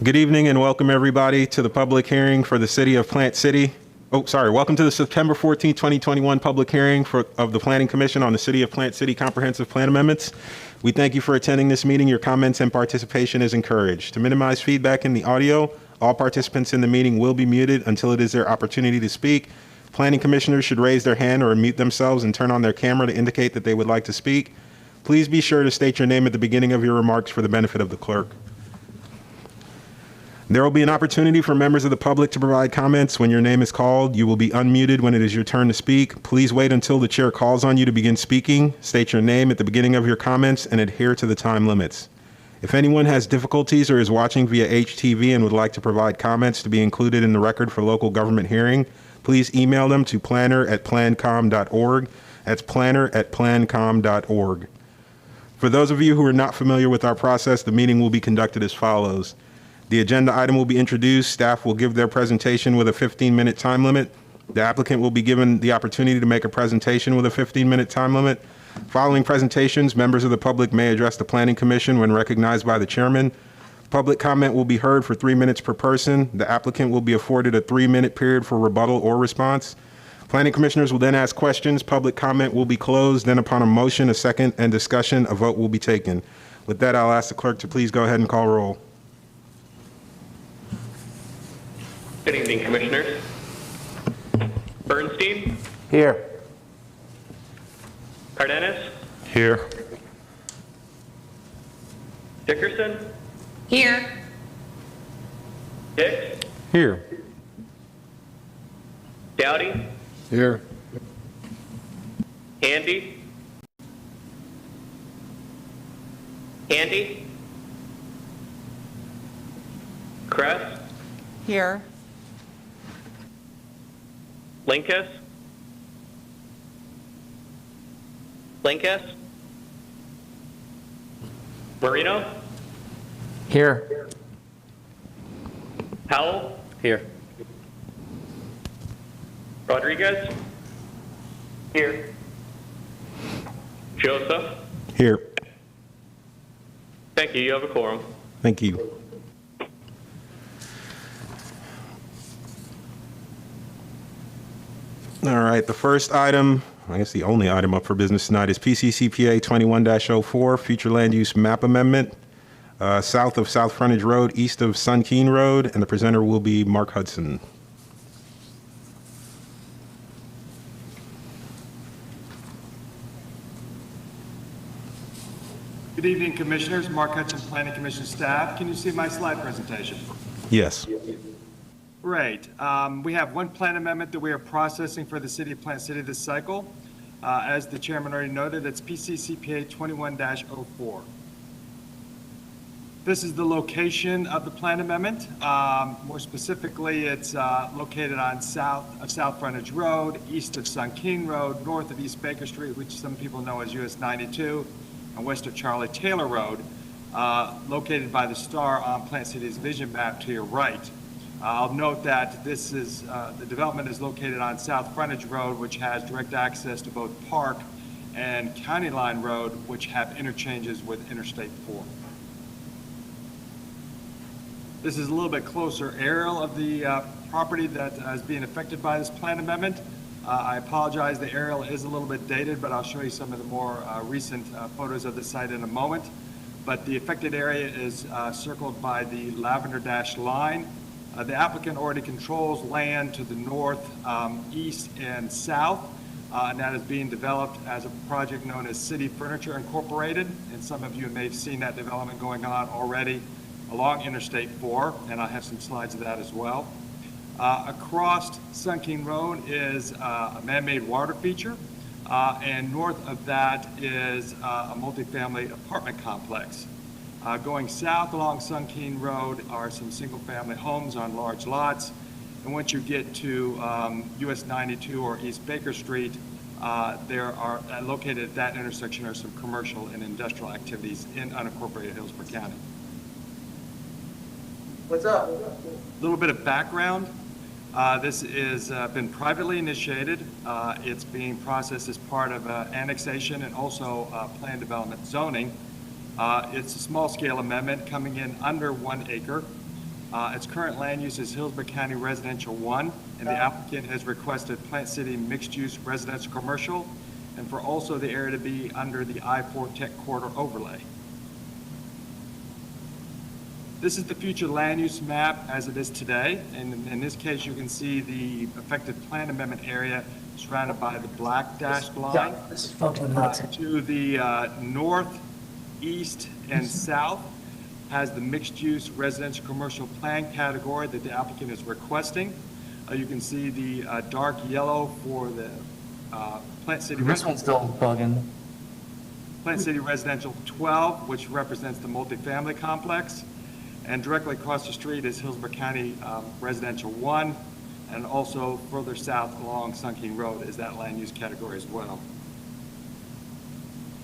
Good evening and welcome everybody to the public hearing for the City of Plant City. Welcome to the September 14, 2021 public hearing of the Planning Commission on the City of Plant City Comprehensive Plan Amendments. We thank you for attending this meeting. Your comments and participation is encouraged. To minimize feedback in the audio, all participants in the meeting will be muted until it is their opportunity to speak. Planning commissioners should raise their hand or unmute themselves and turn on their camera to indicate that they would like to speak. Please be sure to state your name at the beginning of your remarks for the benefit of the clerk. There will be an opportunity for members of the public to provide comments when your name is called. You will be unmuted when it is your turn to speak. Please wait until the chair calls on you to begin speaking. State your name at the beginning of your comments and adhere to the time limits. If anyone has difficulties or is watching via HTV and would like to provide comments to be included in the record for local government hearing, please email them to planner@plancom.org. That's planner@plancom.org. For those of you who are not familiar with our process, the meeting will be conducted as follows. The agenda item will be introduced. Staff will give their presentation with a 15-minute time limit. The applicant will be given the opportunity to make a presentation with a 15-minute time limit. Following presentations, members of the public may address the Planning Commission when recognized by the chairman. Public comment will be heard for 3 minutes per person. The applicant will be afforded a 3-minute period for rebuttal or response. Planning commissioners will then ask questions. Public comment will be closed. Then upon a motion, a second, and discussion, a vote will be taken. With that, I'll ask the clerk to please go ahead and call roll. Good evening, Commissioners. Bernstein? Here. Cardenas? Here. Dickerson? Here. Dix? Here. Dowdy? Here. Handy? Handy? Kress? Here. Linkus? Linkus? Marino? Here. Howell? Here. Rodriguez? Here. Joseph? Here. Thank you. You have a quorum. Thank you. All right, the first item, I guess the only item up for business tonight is PCCPA 21-04, Future Land Use Map Amendment, south of South Frontage Road, east of Sun Keene Road, and the presenter will be Mark Hudson. Good evening, Commissioners. Mark Hudson, Planning Commission staff. Can you see my slide presentation? Yes. Great. We have one plan amendment that we are processing for the City of Plant City this cycle. As the chairman already noted, it's PCCPA 21-04. This is the location of the plan amendment. More specifically, it's located on south of South Frontage Road, east of Sun Keene Road, north of East Baker Street, which some people know as US 92, and west of Charlie Taylor Road, located by the star on Plant City's vision map to your right. I'll note that this is the development is located on South Frontage Road, which has direct access to both Park and County Line Road, which have interchanges with Interstate 4. This is a little bit closer aerial of the property that is being affected by this plan amendment. I apologize, the aerial is a little bit dated, but I'll show you some of the more recent photos of the site in a moment. But the affected area is circled by the lavender dashed line. The applicant already controls land to the north, east, and south, and that is being developed as a project known as City Furniture Incorporated. And some of you may have seen that development going on already along Interstate 4, and I have some slides of that as well. Across Sun Keene Road is a man-made water feature, and north of that is a multifamily apartment complex. Going south along Sun Keene Road are some single-family homes on large lots, and once you get to US 92 or East Baker Street, there are located at that intersection are some commercial and industrial activities in unincorporated Hillsborough County. What's up? A little bit of background. This is been privately initiated. It's being processed as part of annexation and also planned development zoning. It's a small scale amendment coming in under 1 acre. Its current land use is Hillsborough County Residential 1, and the applicant has requested Plant City mixed-use residential commercial, and for also the area to be under the I-4 Tech Corridor overlay. This is the future land use map as it is today, and in this case, you can see the affected plan amendment area surrounded by the black dashed line. To the north, east, and south has the mixed-use residential commercial plan category that the applicant is requesting. You can see the dark yellow for the Plant City. This one's still bugging. Plant City Residential 12, which represents the multifamily complex. And directly across the street is Hillsborough County Residential 1, and also further south along Sunking Road is that land use category as well.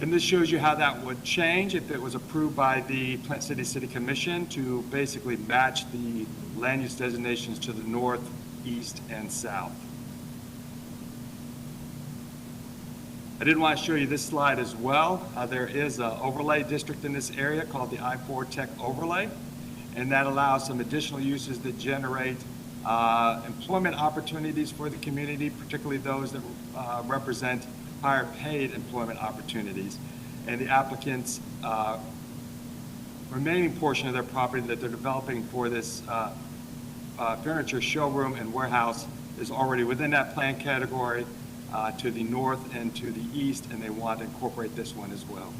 And this shows you how that would change if it was approved by the Plant City City Commission to basically match the land use designations to the north, east, and south. I did want to show you this slide as well. There is an overlay district in this area called the I-4 Tech Overlay, and that allows some additional uses that generate employment opportunities for the community, particularly those that represent higher paid employment opportunities. And the applicant's remaining portion of their property that they're developing for this furniture showroom and warehouse is already within that plan category to the north and to the east, and they want to incorporate this one as well.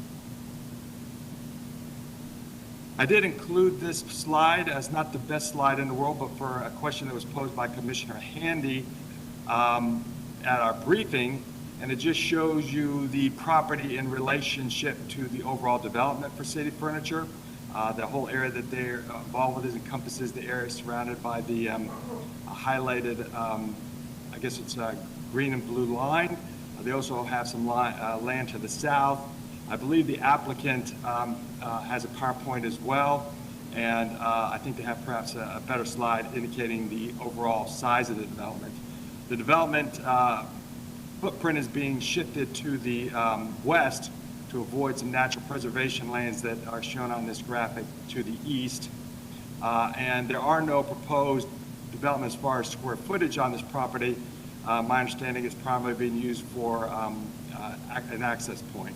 I did include this slide as not the best slide in the world, but for a question that was posed by Commissioner Handy at our briefing, and it just shows you the property in relationship to the overall development for City Furniture. The whole area that they're involved with encompasses the area surrounded by the highlighted, I guess it's a green and blue line. They also have some land to the south. I believe the applicant has a PowerPoint as well, and I think they have perhaps a better slide indicating the overall size of the development. The development footprint is being shifted to the west to avoid some natural preservation lands that are shown on this graphic to the east. And there are no proposed development as far as square footage on this property. My understanding is primarily being used for an access point.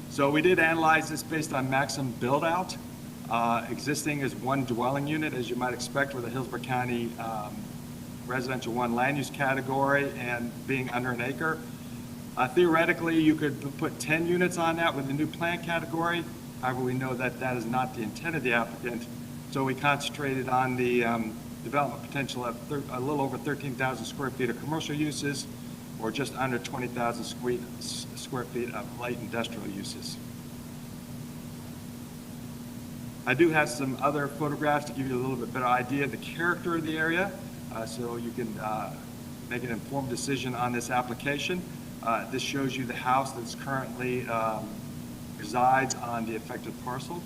So we did analyze this based on maximum build out. Existing is one dwelling unit, as you might expect with a Hillsborough County Residential 1 land use category and being under an acre. Theoretically, you could put 10 units on that with the new plan category. However, we know that that is not the intent of the applicant. So we concentrated on the development potential of a little over 13,000 square feet of commercial uses, or just under 20,000 square feet of light industrial uses. I do have some other photographs to give you a little bit better idea of the character of the area, so you can make an informed decision on this application. This shows you the house that's currently resides on the affected parcel.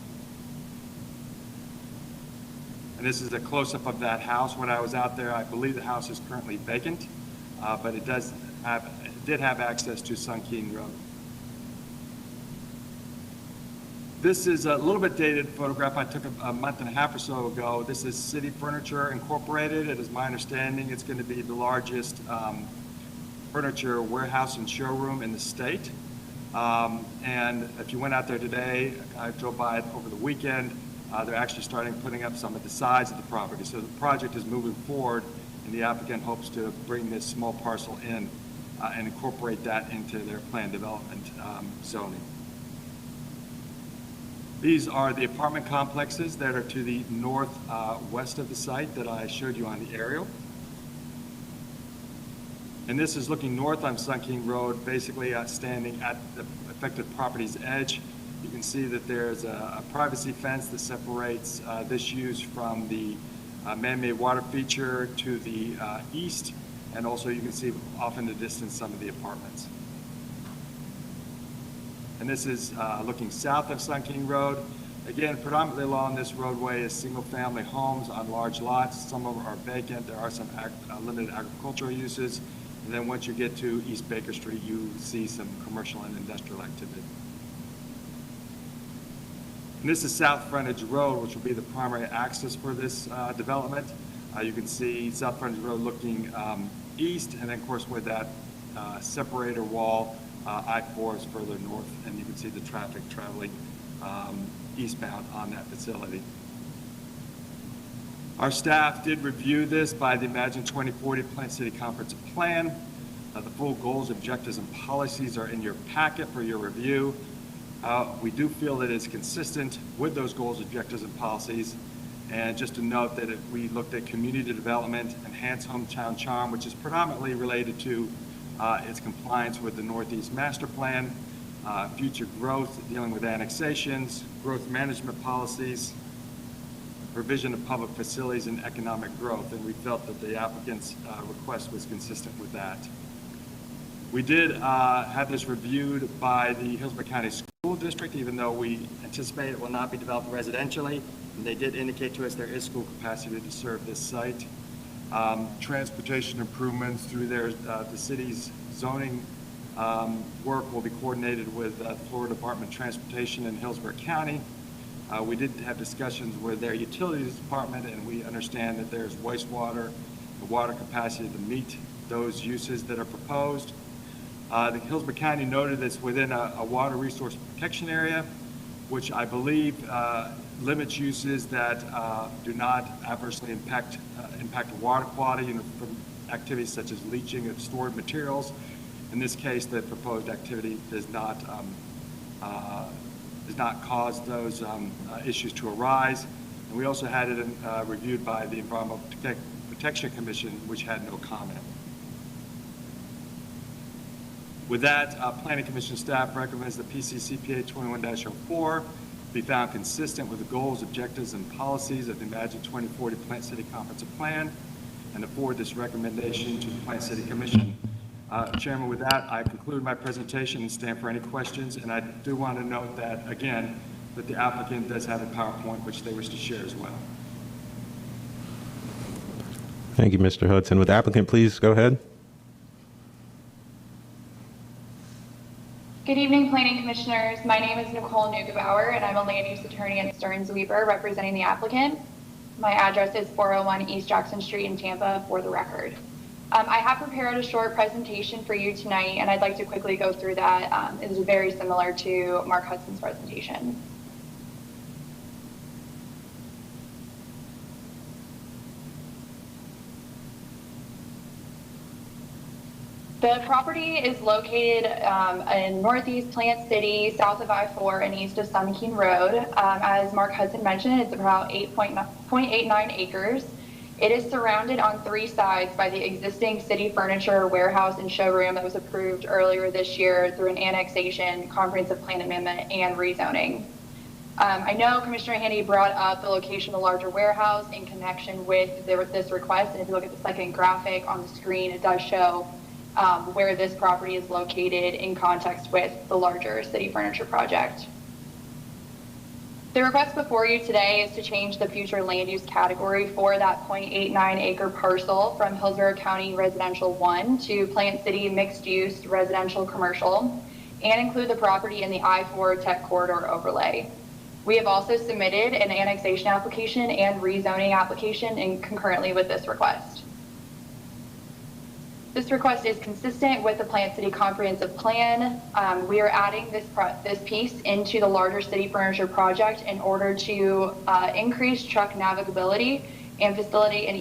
And this is a close-up of that house. When I was out there, I believe the house is currently vacant, but it did have access to Sunking Road. This is a little bit dated photograph I took a month and a half or so ago. This is City Furniture Incorporated. It is my understanding it's going to be the largest furniture warehouse and showroom in the state. And if you went out there today, I drove by it over the weekend, they're actually starting putting up some of the sides of the property. So the project is moving forward, and the applicant hopes to bring this small parcel in and incorporate that into their planned development zoning. These are the apartment complexes that are to the northwest of the site that I showed you on the aerial. And this is looking north on Sunking Road, basically standing at the affected property's edge. You can see that there's a privacy fence that separates this use from the man-made water feature to the east, and also you can see off in the distance some of the apartments. And this is looking south of Sunking Road. Again, predominantly along this roadway is single-family homes on large lots. Some of them are vacant. There are some limited agricultural uses. And then once you get to East Baker Street, you see some commercial and industrial activity. And And this is South Frontage Road, which will be the primary access for this development. You can see South Frontage Road looking east, and then of course with that separator wall, I-4 is further north, and you can see the traffic traveling eastbound on that facility. Our staff did review this by the Imagine 2040 Plant City Comprehensive Plan. The full goals, objectives, and policies are in your packet for your review. We do feel that it's consistent with those goals, objectives, and policies. And just to note that if we looked at community development, enhanced hometown charm, which is predominantly related to its compliance with the Northeast Master Plan, future growth, dealing with annexations, growth management policies, provision of public facilities, and economic growth. And we felt that the applicant's request was consistent with that. We did have this reviewed by the Hillsborough County School District, even though we anticipate it will not be developed residentially. And they did indicate to us there is school capacity to serve this site. Transportation improvements through the city's zoning work will be coordinated with Florida Department of Transportation in Hillsborough County. We did have discussions with their utilities department, and we understand that there's wastewater, the water capacity to meet those uses that are proposed. The Hillsborough County noted it's within a water resource protection area, which I believe limits uses that do not adversely impact water quality, from activities such as leaching of stored materials. In this case, the proposed activity does not cause those issues to arise. And we also had it reviewed by the Environmental Protection Commission, which had no comment. With that, Planning Commission staff recommends that PCCPA 21-04 be found consistent with the goals, objectives, and policies of the Imagine 2040 Plant City Comprehensive Plan, and to forward this recommendation to the Plant City Commission. Chairman, with that, I conclude my presentation and stand for any questions. And I do want to note that, again, that the applicant does have a PowerPoint which they wish to share as well. Thank you, Mr. Hudson. Would the applicant please go ahead? Good evening, Planning Commissioners. My name is Nicole Nugebower, and I'm a land use attorney at Stearns Weaver representing the applicant. My address is 401 East Jackson Street in Tampa, for the record. I have prepared a short presentation for you tonight, and I'd like to quickly go through that. It is very similar to Mark Hudson's presentation. The property is located in northeast Plant City, south of I-4 and east of Sun King Road. As Mark Hudson mentioned, it's about 8.89 acres. It is surrounded on 3 sides by the existing city furniture, warehouse, and showroom that was approved earlier this year through an annexation, comprehensive plan amendment, and rezoning. I know Commissioner Handy brought up the location of the larger warehouse in connection with this request, and if you look at the second graphic on the screen, it does show where this property is located in context with the larger city furniture project. The request before you today is to change the future land use category for that 0.89 acre parcel from Hillsborough County Residential 1 to Plant City Mixed Use Residential Commercial, and include the property in the I-4 Tech Corridor overlay. We have also submitted an annexation application and rezoning application concurrently with this request. This request is consistent with the Plant City Comprehensive Plan. We are adding this piece into the larger city furniture project in order to increase truck navigability and facilitate an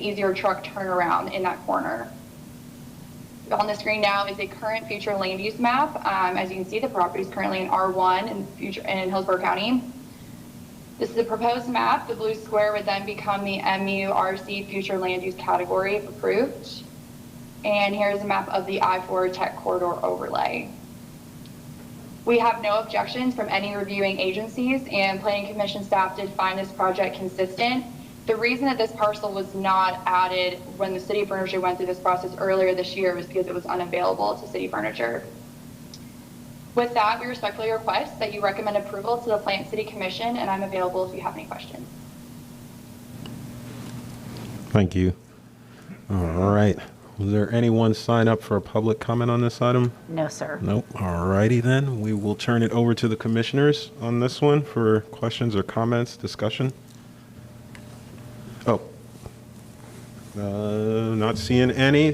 easier truck turnaround in that corner. On the screen now is a current future land use map. As you can see, the property is currently in R1 in Hillsborough County. This is a proposed map. The blue square would then become the MURC future land use category if approved. And here's a map of the I-4 Tech Corridor overlay. We have no objections from any reviewing agencies, and Planning Commission staff did find this project consistent. The reason that this parcel was not added when the city furniture went through this process earlier this year was because it was unavailable to city furniture. With that, we respectfully request that you recommend approval to the Plant City Commission, and I'm available if you have any questions. Thank you. All right. Was there anyone sign up for a public comment on this item? No, sir. Nope. All righty then. We will turn it over to the commissioners on this one for questions or comments, discussion. Oh. Not seeing any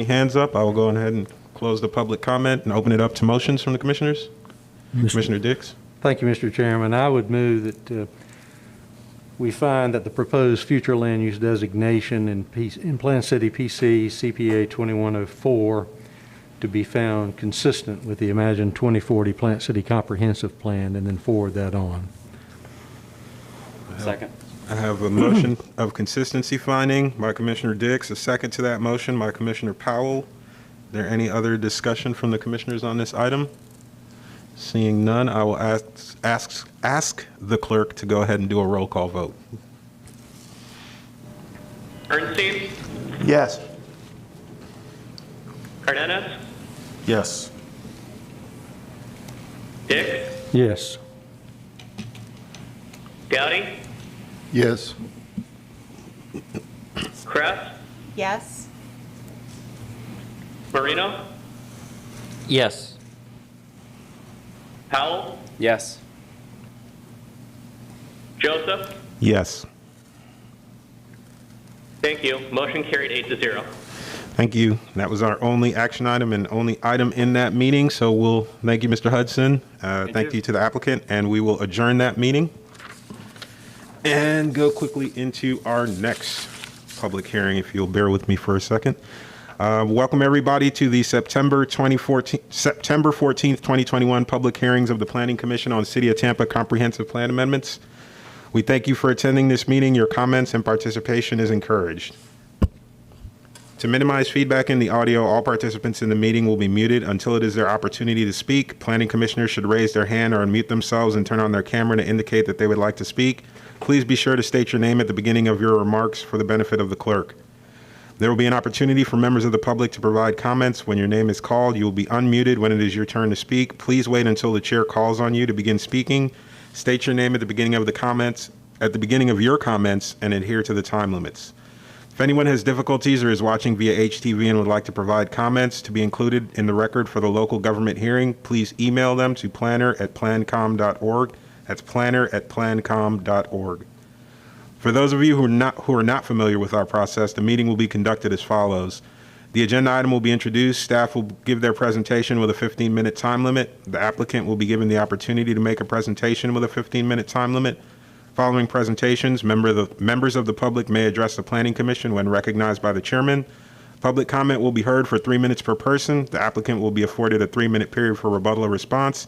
hands up. I will go ahead and close the public comment and open it up to motions from the commissioners. Commissioner Dix. Thank you, Mr. Chairman. I would move that we find that the proposed future land use designation in Plant City PC CPA 2104 to be found consistent with the imagined 2040 Plant City Comprehensive Plan, and then forward that on. Second. I have a motion of consistency finding by Commissioner Dix, a second to that motion by Commissioner Powell. Is there any other discussion from the commissioners on this item? Seeing none, I will ask the clerk to go ahead and do a roll call vote. Ernstine, Yes. Cardenas, Yes. Dick, Yes. Dowdy, Yes. Kress, Yes. Marino, Yes. Powell, Yes. Joseph. Yes. Thank you. Motion carried 8-0. Thank you. That was our only action item and only item in that meeting. So we'll thank you, Mr. Hudson. Thank you to the applicant, and we will adjourn that meeting and go quickly into our next public hearing, if you'll bear with me for a second. Welcome everybody to the September 14th, 2021 public hearings of the Planning Commission on City of Tampa Comprehensive Plan Amendments. We thank you for attending this meeting. Your comments and participation is encouraged. To minimize feedback in the audio, all participants in the meeting will be muted until it is their opportunity to speak. Planning commissioners should raise their hand or unmute themselves and turn on their camera to indicate that they would like to speak. Please be sure to state your name at the beginning of your remarks for the benefit of the clerk. There will be an opportunity for members of the public to provide comments. When your name is called, you will be unmuted when it is your turn to speak. Please wait until the chair calls on you to begin speaking. State your name at the beginning of your comments, and adhere to the time limits. If anyone has difficulties or is watching via HTV and would like to provide comments to be included in the record for the local government hearing, please email them to planner@plancom.org. That's planner@plancom.org. For those of you who are not familiar with our process, the meeting will be conducted as follows. The agenda item will be introduced. Staff will give their presentation with a 15-minute time limit. The applicant will be given the opportunity to make a presentation with a 15-minute time limit. Following presentations, members of the public may address the Planning Commission when recognized by the chairman. Public comment will be heard for 3 minutes per person. The applicant will be afforded a 3-minute period for rebuttal or response.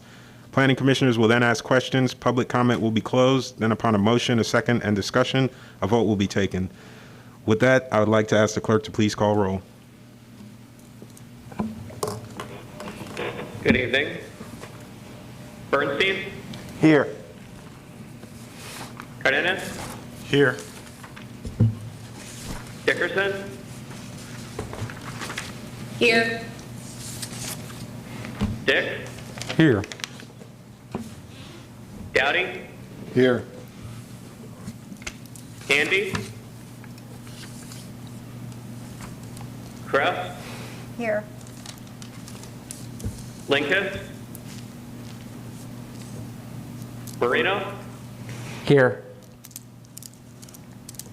Planning commissioners will then ask questions. Public comment will be closed. Then upon a motion, a second, and discussion, a vote will be taken. With that, I would like to ask the clerk to please call roll. Good evening. Bernstein, Here. Cardenas, Here. Dickerson, Here. Dick, Here. Dowdy, Here. Andy, Kress, Here. Lincoln, Marino, Here.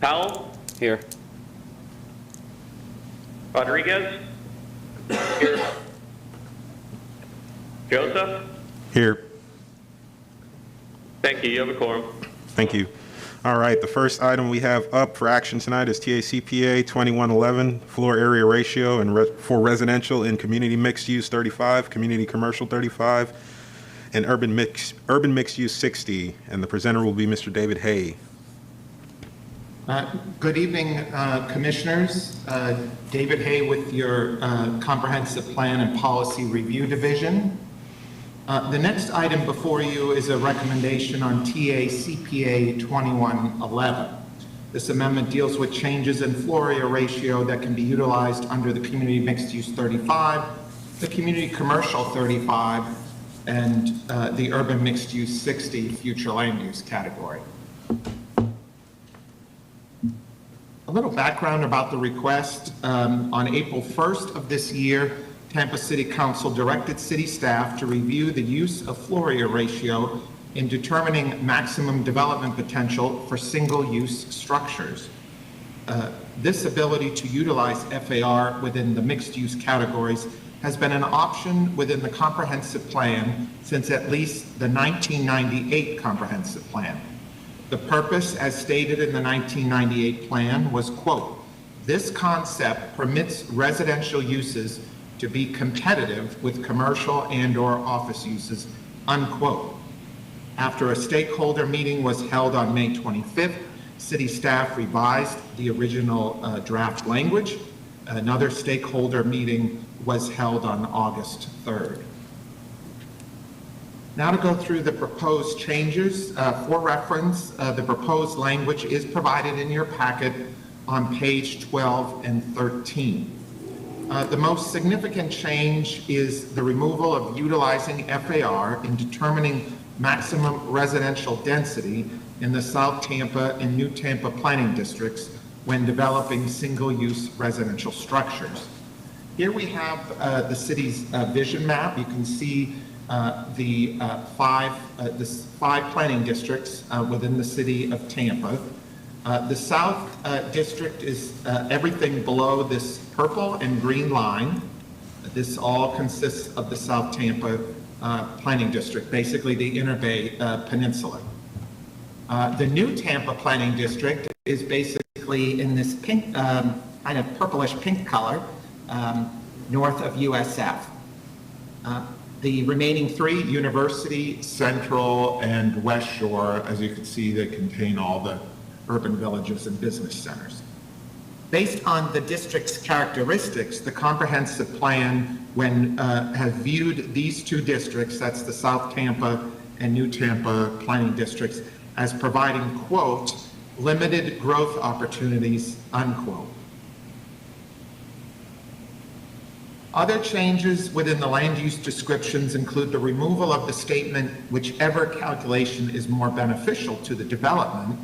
Powell, Here. Rodriguez, here. Joseph, Here. thank you. You have a quorum. Thank you. All right, the first item we have up for action tonight is TACPA 2111, floor area ratio for residential in community mixed use 35, community commercial 35, and urban mixed use 60. And the presenter will be Mr. David Hay. Good evening, Commissioners. David Hay with your Comprehensive Plan and Policy Review Division. The next item before you is a recommendation on TACPA 2111. This amendment deals with changes in floor area ratio that can be utilized under the Community Mixed Use 35, the Community Commercial 35, and the Urban Mixed Use 60 future land use category. A little background about the request. On April 1st of this year, Tampa City Council directed city staff to review the use of floor area ratio in determining maximum development potential for single-use structures. This ability to utilize FAR within the mixed-use categories has been an option within the comprehensive plan since at least the 1998 comprehensive plan. The purpose, as stated in the 1998 plan, was, quote, "This concept permits residential uses to be competitive with commercial and/or office uses," unquote. After a stakeholder meeting was held on May 25th, city staff revised the original draft language. Another stakeholder meeting was held on August 3rd. Now to go through the proposed changes. For reference, the proposed language is provided in your packet on page 12 and 13. The most significant change is the removal of utilizing FAR in determining maximum residential density in the South Tampa and New Tampa planning districts when developing single-use residential structures. Here we have the city's vision map. You can see the five planning districts within the city of Tampa. The South District is everything below this purple and green line. This all consists of the South Tampa Planning District, basically the Inner Bay Peninsula. The New Tampa Planning District is basically in this pink, kind of purplish pink color, north of USF. The remaining three, University, Central, and West Shore, as you can see, they contain all the urban villages and business centers. Based on the district's characteristics, the comprehensive plan, when has viewed these two districts, that's the South Tampa and New Tampa planning districts, as providing, quote, "limited growth opportunities," unquote. Other changes within the land use descriptions include the removal of the statement, "whichever calculation is more beneficial to the development,"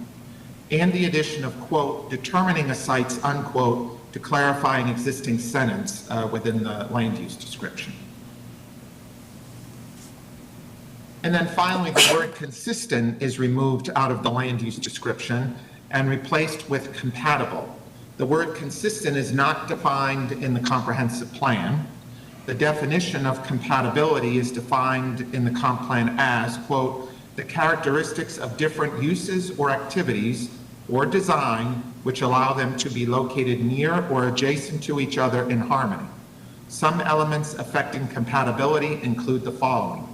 and the addition of, quote, "determining a site's," unquote, to clarify an existing sentence within the land use description. And then finally, the word "consistent" is removed out of the land use description and replaced with "compatible." The word "consistent" is not defined in the comprehensive plan. The definition of compatibility is defined in the comp plan as, quote, "the characteristics of different uses or activities or design which allow them to be located near or adjacent to each other in harmony." Some elements affecting compatibility include the following: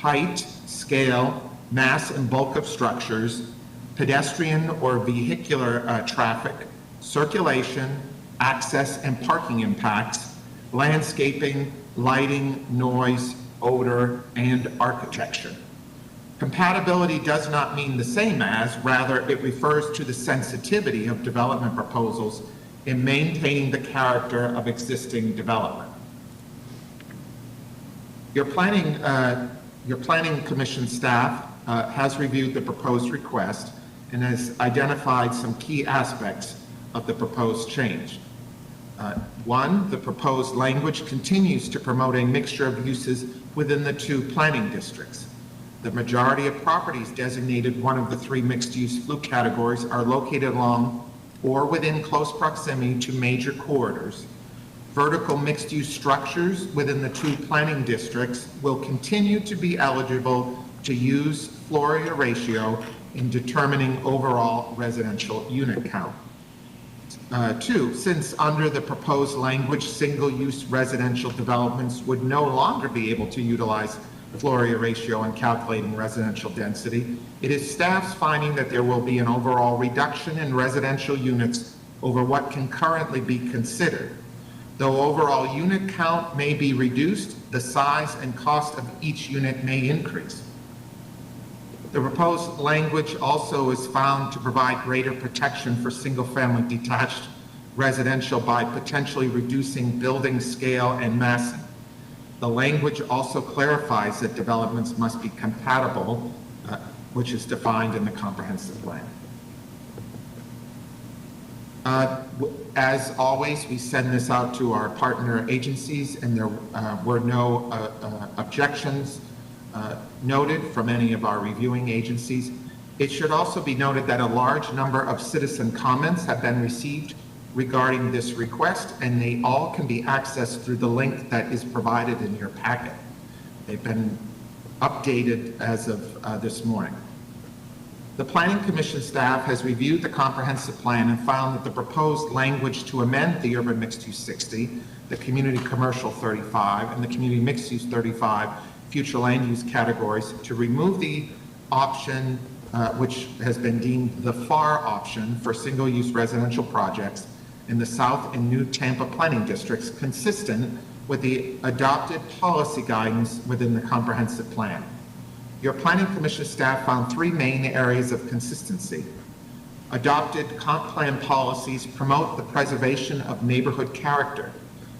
height, scale, mass and bulk of structures, pedestrian or vehicular traffic, circulation, access and parking impacts, landscaping, lighting, noise, odor, and architecture. Compatibility does not mean the same as, rather it refers to the sensitivity of development proposals in maintaining the character of existing development. Your planning commission staff has reviewed the proposed request and has identified some key aspects of the proposed change. One, the proposed language continues to promote a mixture of uses within the two planning districts. The majority of properties designated one of the three mixed-use flu categories are located along or within close proximity to major corridors. Vertical mixed-use structures within the two planning districts will continue to be eligible to use floor area ratio in determining overall residential unit count. Two, since under the proposed language, single-use residential developments would no longer be able to utilize floor area ratio in calculating residential density, it is staff's finding that there will be an overall reduction in residential units over what can currently be considered. Though overall unit count may be reduced, the size and cost of each unit may increase. The proposed language also is found to provide greater protection for single-family detached residential by potentially reducing building scale and massing. The language also clarifies that developments must be compatible, which is defined in the comprehensive plan. As always, we send this out to our partner agencies, and there were no objections noted from any of our reviewing agencies. It should also be noted that a large number of citizen comments have been received regarding this request, and they all can be accessed through the link that is provided in your packet. They've been updated as of this morning. The Planning Commission staff has reviewed the comprehensive plan and found that the proposed language to amend the Urban Mixed Use 60, the Community Commercial 35, and the Community Mixed Use 35 future land use categories to remove the option which has been deemed the FAR option for single-use residential projects in the South and New Tampa planning districts, consistent with the adopted policy guidance within the comprehensive plan. Your Planning Commission staff found three main areas of consistency. Adopted comp plan policies promote the preservation of neighborhood character.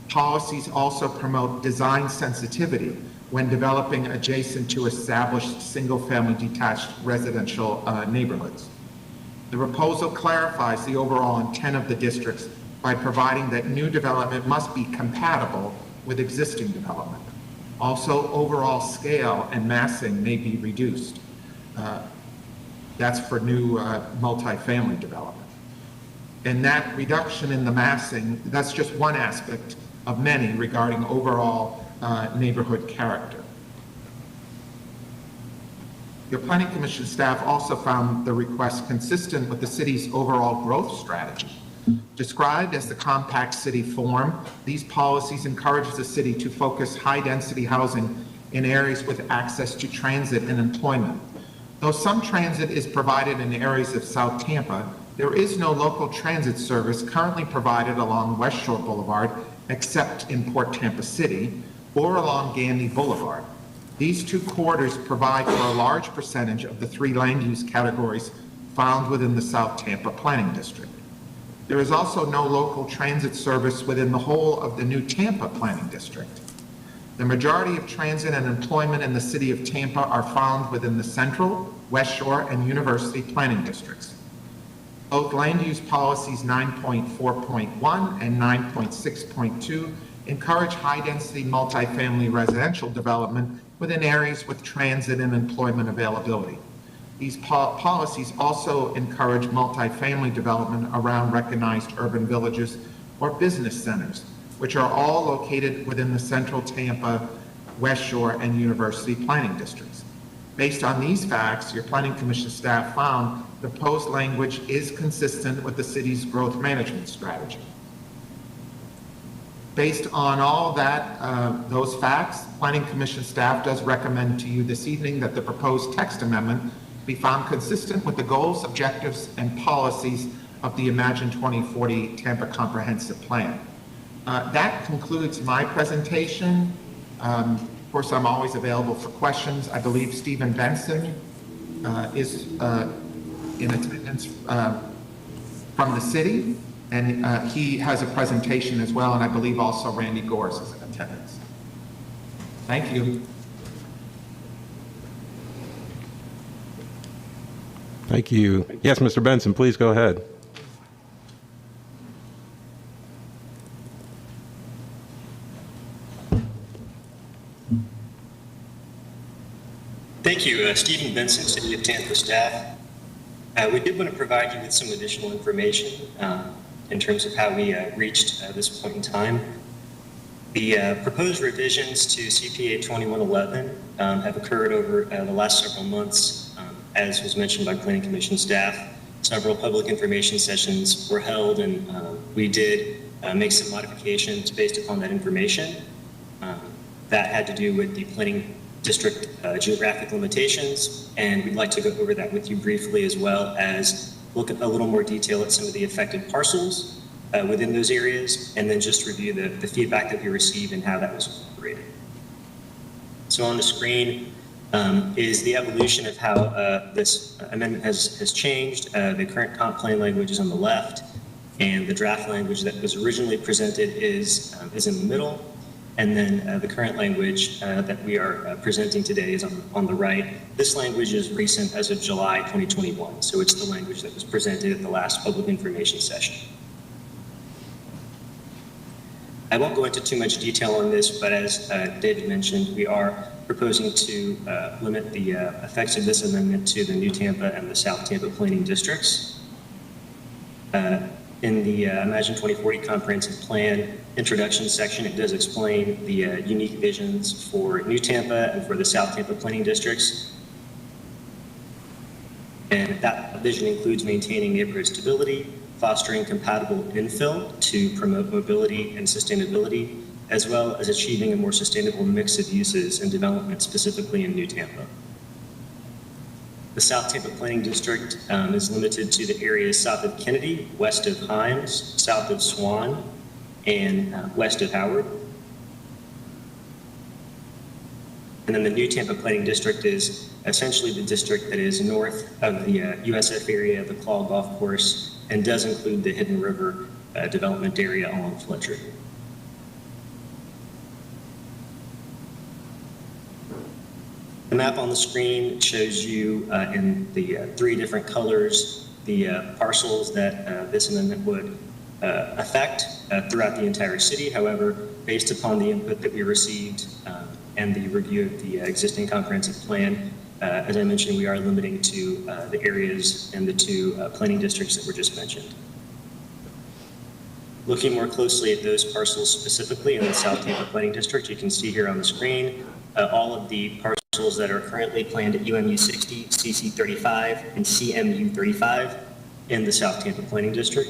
Policies also promote design sensitivity when developing adjacent to established single-family detached residential neighborhoods. The proposal clarifies the overall intent of the districts by providing that new development must be compatible with existing development. Also, overall scale and massing may be reduced. That's for new multifamily development. And that reduction in the massing, that's just one aspect of many regarding overall neighborhood character. Your Planning Commission staff also found the request consistent with the city's overall growth strategy. Described as the compact city form, these policies encourage the city to focus high-density housing in areas with access to transit and employment. Though some transit is provided in areas of South Tampa, there is no local transit service currently provided along West Shore Boulevard except in Port Tampa City or along Gandy Boulevard. These two corridors provide for a large percentage of the three land use categories found within the South Tampa Planning District. There is also no local transit service within the whole of the New Tampa Planning District. The majority of transit and employment in the city of Tampa are found within the Central, West Shore, and University Planning Districts. Both land use policies 9.4.1 and 9.6.2 encourage high-density multifamily residential development within areas with transit and employment availability. These policies also encourage multifamily development around recognized urban villages or business centers, which are all located within the Central Tampa, West Shore, and University planning districts. Based on these facts, your Planning Commission staff found the proposed language is consistent with the city's growth management strategy. Based on all that, those facts, Planning Commission staff does recommend to you this evening that the proposed text amendment be found consistent with the goals, objectives, and policies of the Imagine 2040 Tampa Comprehensive Plan. That concludes my presentation. Of course, I'm always available for questions. I believe Stephen Benson is in attendance from the city, and he has a presentation as well, and I believe also Randy Gores is in attendance. Thank you. Thank you. Yes, Mr. Benson, please go ahead. Thank you. Stephen Benson, City of Tampa staff. We did want to provide you with some additional information in terms of how we reached this point in time. The proposed revisions to CPA 2111 have occurred over the last several months. As was mentioned by Planning Commission staff, several public information sessions were held, and we did make some modifications based upon that information. That had to do with the planning district geographic limitations, and we'd like to go over that with you briefly, as well as look at a little more detail at some of the affected parcels within those areas, and then just review the feedback that we received and how that was incorporated. So on the screen is the evolution of how this amendment has changed. The current comp plan language is on the left, and the draft language that was originally presented is in the middle, and then the current language that we are presenting today is on the right. This language is recent as of July 2021, so it's the language that was presented at the last public information session. I won't go into too much detail on this, but as David mentioned, we are proposing to limit the effects of this amendment to the New Tampa and the South Tampa planning districts. In the Imagine 2040 Comprehensive Plan introduction section, it does explain the unique visions for New Tampa and for the South Tampa planning districts. And that vision includes maintaining neighborhood stability, fostering compatible infill to promote mobility and sustainability, as well as achieving a more sustainable mix of uses and development, specifically in New Tampa. The South Tampa Planning District is limited to the areas south of Kennedy, west of Himes, south of Swan, and west of Howard. And then the New Tampa Planning District is essentially the district that is north of the USF area, the Claw Golf Course, and does include the Hidden River development area along Fletcher. The map on the screen shows you in the 3 different colors the parcels that this amendment would affect throughout the entire city. However, based upon the input that we received and the review of the existing comprehensive plan, as I mentioned, we are limiting to the areas and the 2 planning districts that were just mentioned. Looking more closely at those parcels specifically in the South Tampa Planning District, you can see here on the screen all of the parcels that are currently planned at UMU 60, CC 35, and CMU 35 in the South Tampa Planning District.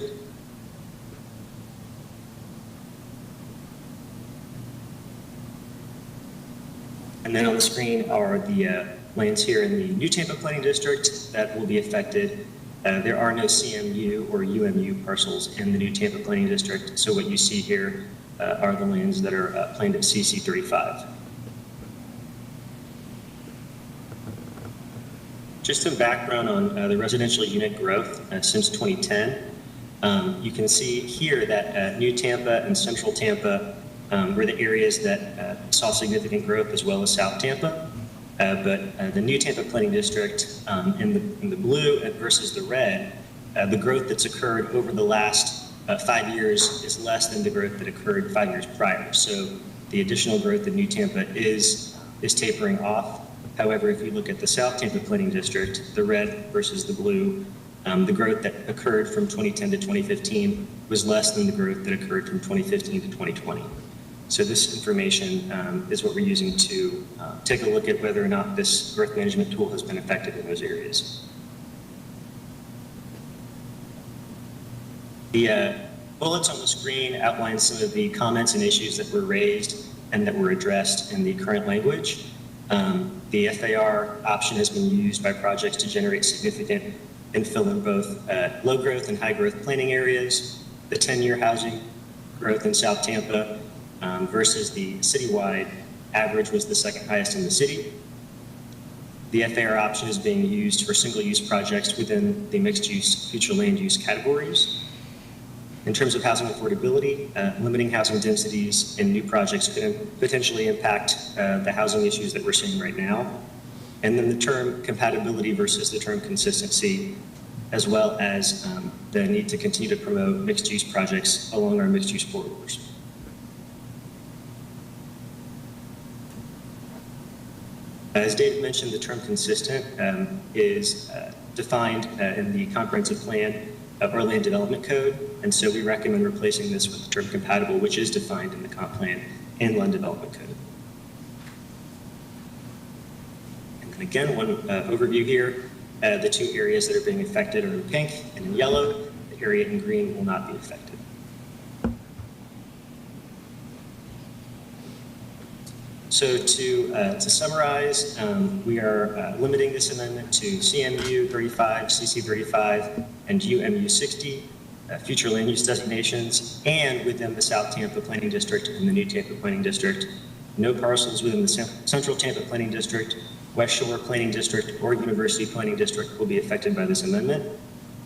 And then on the screen are the lands here in the New Tampa Planning District that will be affected. There are no CMU or UMU parcels in the New Tampa Planning District, so what you see here are the lands that are planned at CC 35. Just some background on the residential unit growth since 2010. You can see here that New Tampa and Central Tampa were the areas that saw significant growth, as well as South Tampa. But the New Tampa Planning District in the blue versus the red, the growth that's occurred over the last 5 years is less than the growth that occurred 5 years prior. So the additional growth in New Tampa is tapering off. However, if you look at the South Tampa Planning District, the red versus the blue, the growth that occurred from 2010 to 2015 was less than the growth that occurred from 2015 to 2020. So this information is what we're using to take a look at whether or not this growth management tool has been effective in those areas. The bullets on the screen outline some of the comments and issues that were raised and that were addressed in the current language. The FAR option has been used by projects to generate significant infill in both low growth and high growth planning areas. The 10-year housing growth in South Tampa versus the citywide average was the second highest in the city. The FAR option is being used for single-use projects within the mixed-use future land use categories. In terms of housing affordability, limiting housing densities in new projects could potentially impact the housing issues that we're seeing right now. And then the term compatibility versus the term consistency, as well as the need to continue to promote mixed-use projects along our mixed-use corridors. As David mentioned, the term consistent is defined in the comprehensive plan of our land development code, and so we recommend replacing this with the term compatible, which is defined in the comp plan and land development code. And then again, one overview here, the 2 areas that are being affected are in pink and in yellow. The area in green will not be affected. So to summarize, we are limiting this amendment to CMU 35, CC 35, and UMU 60, future land use designations, and within the South Tampa Planning District and the New Tampa Planning District. No parcels within the Central Tampa Planning District, West Shore Planning District, or University Planning District will be affected by this amendment.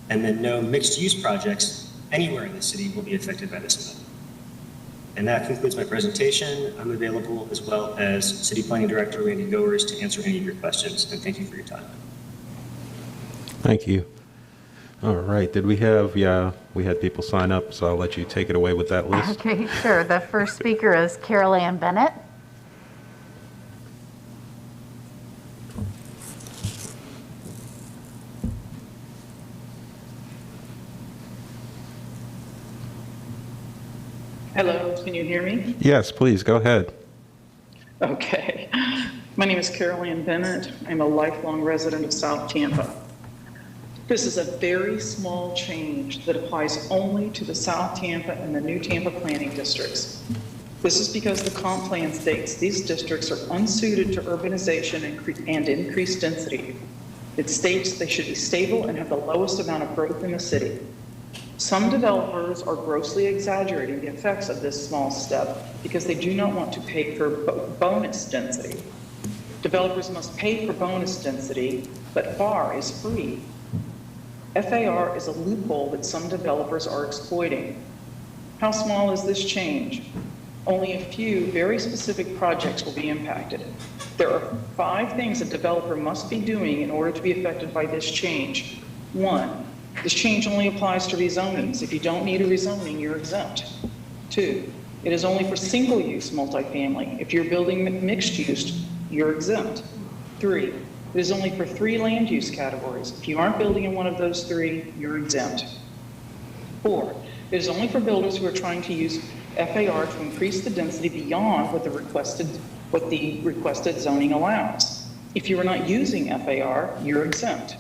And then no mixed-use projects anywhere in the city will be affected by this amendment. And that concludes my presentation. I'm available, as well as City Planning Director Randy Goers, to answer any of your questions. And thank you for your time. Thank you. All right, did we have, yeah, we had people sign up, so I'll let you take it away with that list. Okay, sure. The first speaker is Carol Ann Bennett. Hello, can you hear me? Yes, please, go ahead. Okay. My name is Carol Ann Bennett. I'm a lifelong resident of South Tampa. This is a very small change that applies only to the South Tampa and the New Tampa planning districts. This is because the comp plan states these districts are unsuited to urbanization and increased density. It states they should be stable and have the lowest amount of growth in the city. Some developers are grossly exaggerating the effects of this small step because they do not want to pay for bonus density. Developers must pay for bonus density, but FAR is free. FAR is a loophole that some developers are exploiting. How small is this change? Only a few very specific projects will be impacted. There are 5 things a developer must be doing in order to be affected by this change. 1, this change only applies to rezonings. If you don't need a rezoning, you're exempt. 2, it is only for single-use multifamily. If you're building mixed use, you're exempt. 3, it is only for 3 land use categories. If you aren't building in one of those 3, you're exempt. 4, it is only for builders who are trying to use FAR to increase the density beyond what the requested zoning allows. If you are not using FAR, you're exempt.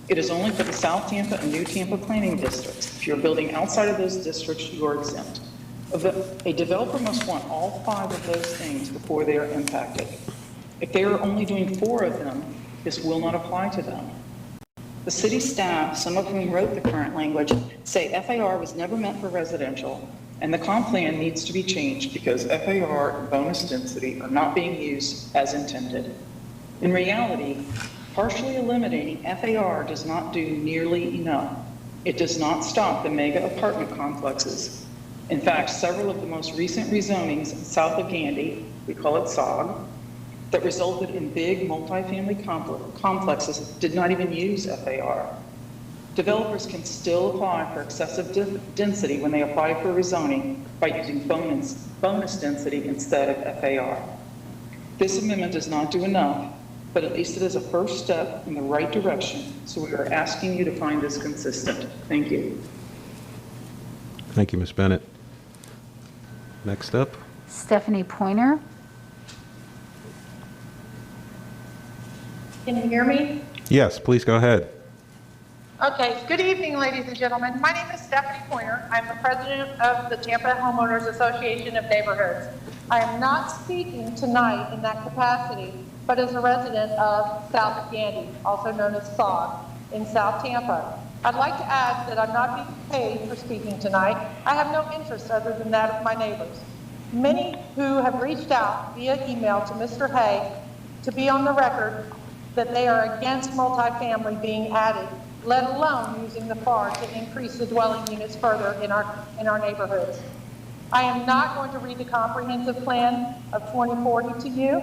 It is only for the South Tampa and New Tampa planning districts. If you're building outside of those districts, you are exempt. A developer must want all 5 of those things before they are impacted. If they are only doing 4 of them, this will not apply to them. The city staff, some of whom wrote the current language, say FAR was never meant for residential, and the comp plan needs to be changed because FAR and bonus density are not being used as intended. In reality, partially eliminating FAR does not do nearly enough. It does not stop the mega apartment complexes. In fact, several of the most recent rezonings south of Gandy, we call it SOG, that resulted in big multifamily complexes did not even use FAR. Developers can still apply for excessive density when they apply for rezoning by using bonus density instead of FAR. This amendment does not do enough, but at least it is a first step in the right direction, so we are asking you to find this consistent. Thank you. Thank you, Ms. Bennett. Next up. Stephanie Pointer. Can you hear me? Yes, please go ahead. Okay, good evening, ladies and gentlemen. My name is Stephanie Pointer. I'm the president of the Tampa Homeowners Association of Neighborhoods. I am not speaking tonight in that capacity, but as a resident of South of Gandy, also known as SOG, in South Tampa. I'd like to add that I'm not being paid for speaking tonight. I have no interest other than that of my neighbors. Many who have reached out via email to Mr. Hay to be on the record that they are against multifamily being added, let alone using the FAR to increase the dwelling units further in our neighborhoods. I am not going to read the comprehensive plan of 2040 to you,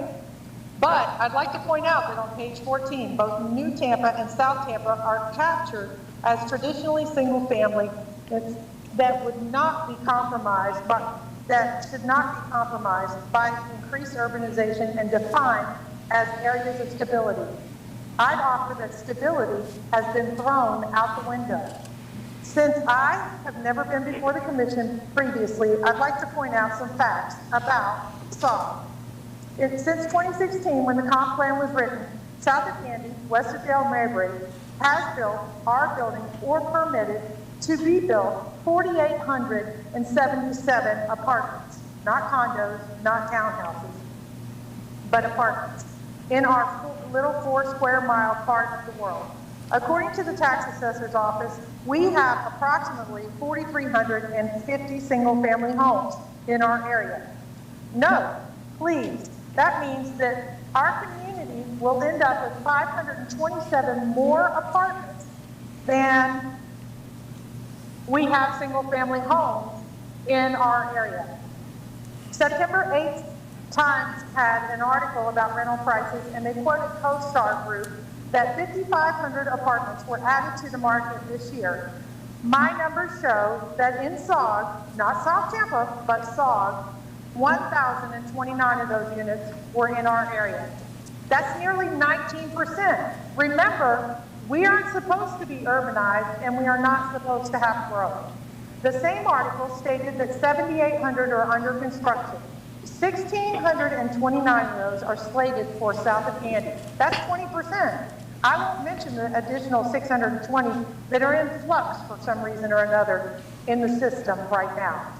but I'd like to point out that on page 14, both New Tampa and South Tampa are captured as traditionally single family that would not be compromised, that should not be compromised by increased urbanization and defined as areas of stability. I'd offer that stability has been thrown out the window. Since I have never been before the commission previously, I'd like to point out some facts about SOG. Since 2016, when the comp plan was written, South of Gandy, west of Dale Mabry, has built, are building, or permitted to be built 4,877 apartments, not condos, not townhouses, but apartments, in our little 4 square mile part of the world. According to the tax assessor's office, we have approximately 4,350 single family homes in our area. No, please, that means that our community will end up with 527 more apartments than we have single family homes in our area. September 8th, Times had an article about rental prices, and they quoted CoStar Group that 5,500 apartments were added to the market this year. My numbers show that in SOG, not South Tampa, but SOG, 1,029 of those units were in our area. That's nearly 19%. Remember, we aren't supposed to be urbanized and we are not supposed to have growth. The same article stated that 7,800 are under construction. 1,629 of those are slated for south of Candy. That's 20%. I won't mention the additional 620 that are in flux for some reason or another in the system right now.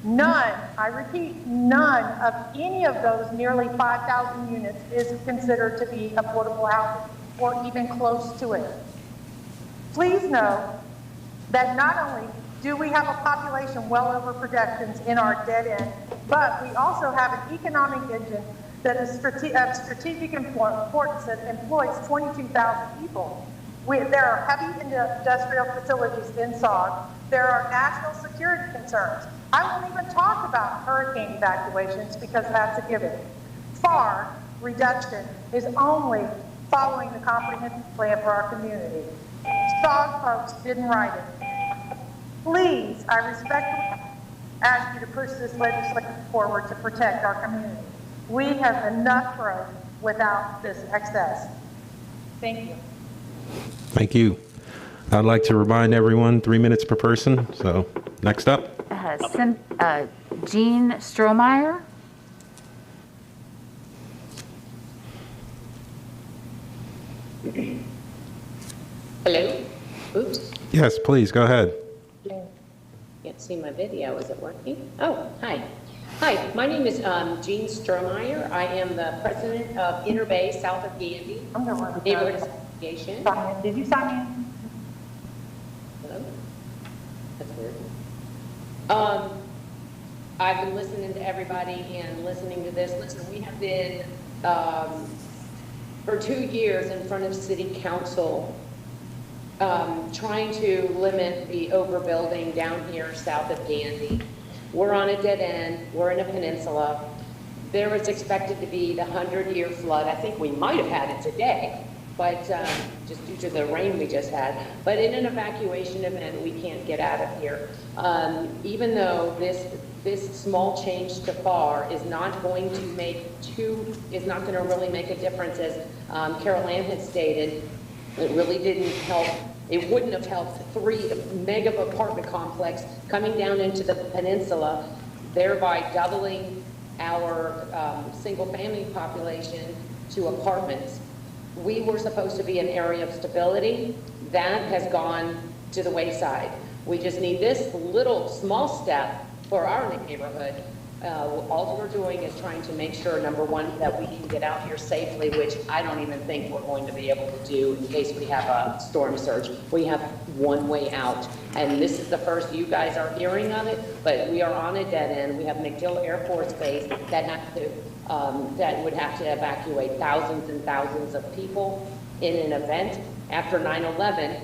None, I repeat, none of any of those nearly 5,000 units is considered to be affordable housing or even close to it. Please know that not only do we have a population well over projections in our dead end, but we also have an economic engine that is of strategic importance that employs 22,000 people. There are heavy industrial facilities in SOG. There are national security concerns. I won't even talk about hurricane evacuations because that's a given. FAR reduction is only following the comprehensive plan for our community. SOG folks didn't write it. Please, I respectfully ask you to push this legislation forward to protect our community. We have enough growth without this excess. Thank you. Thank you. I'd like to remind everyone 3 minutes per person. So next up. Jean Strohmeyer. Hello? Oops. Yes, please, go ahead. Can't see my video. Is it working? Oh, hi. Hi, my name is Jean Strohmeyer. I am the president of Inner Bay, south of Gandy, Neighborhood Association. Did you sign in? Hello? That's weird. I've been listening to everybody and listening to this. Listen, we have been, for 2 years in front of City Council, trying to limit the overbuilding down here south of Gandy. We're on a dead end. We're in a peninsula. There was expected to be the 100-year flood. I think we might have had it today, but just due to the rain we just had. But in an evacuation event, we can't get out of here. Even though this small change to FAR is not going to really make a difference, as Carol Ann had stated. It really didn't help. It wouldn't have helped 3 mega apartment complex coming down into the peninsula, thereby doubling our single family population to apartments. We were supposed to be an area of stability. That has gone to the wayside. We just need this little small step for our neighborhood. All we're doing is trying to make sure, number one, that we can get out here safely, which I don't even think we're going to be able to do in case we have a storm surge. We have one way out, and this is the first you guys are hearing of it, but we are on a dead end. We have MacDill Air Force Base that would have to evacuate thousands and thousands of people in an event. After 9/11,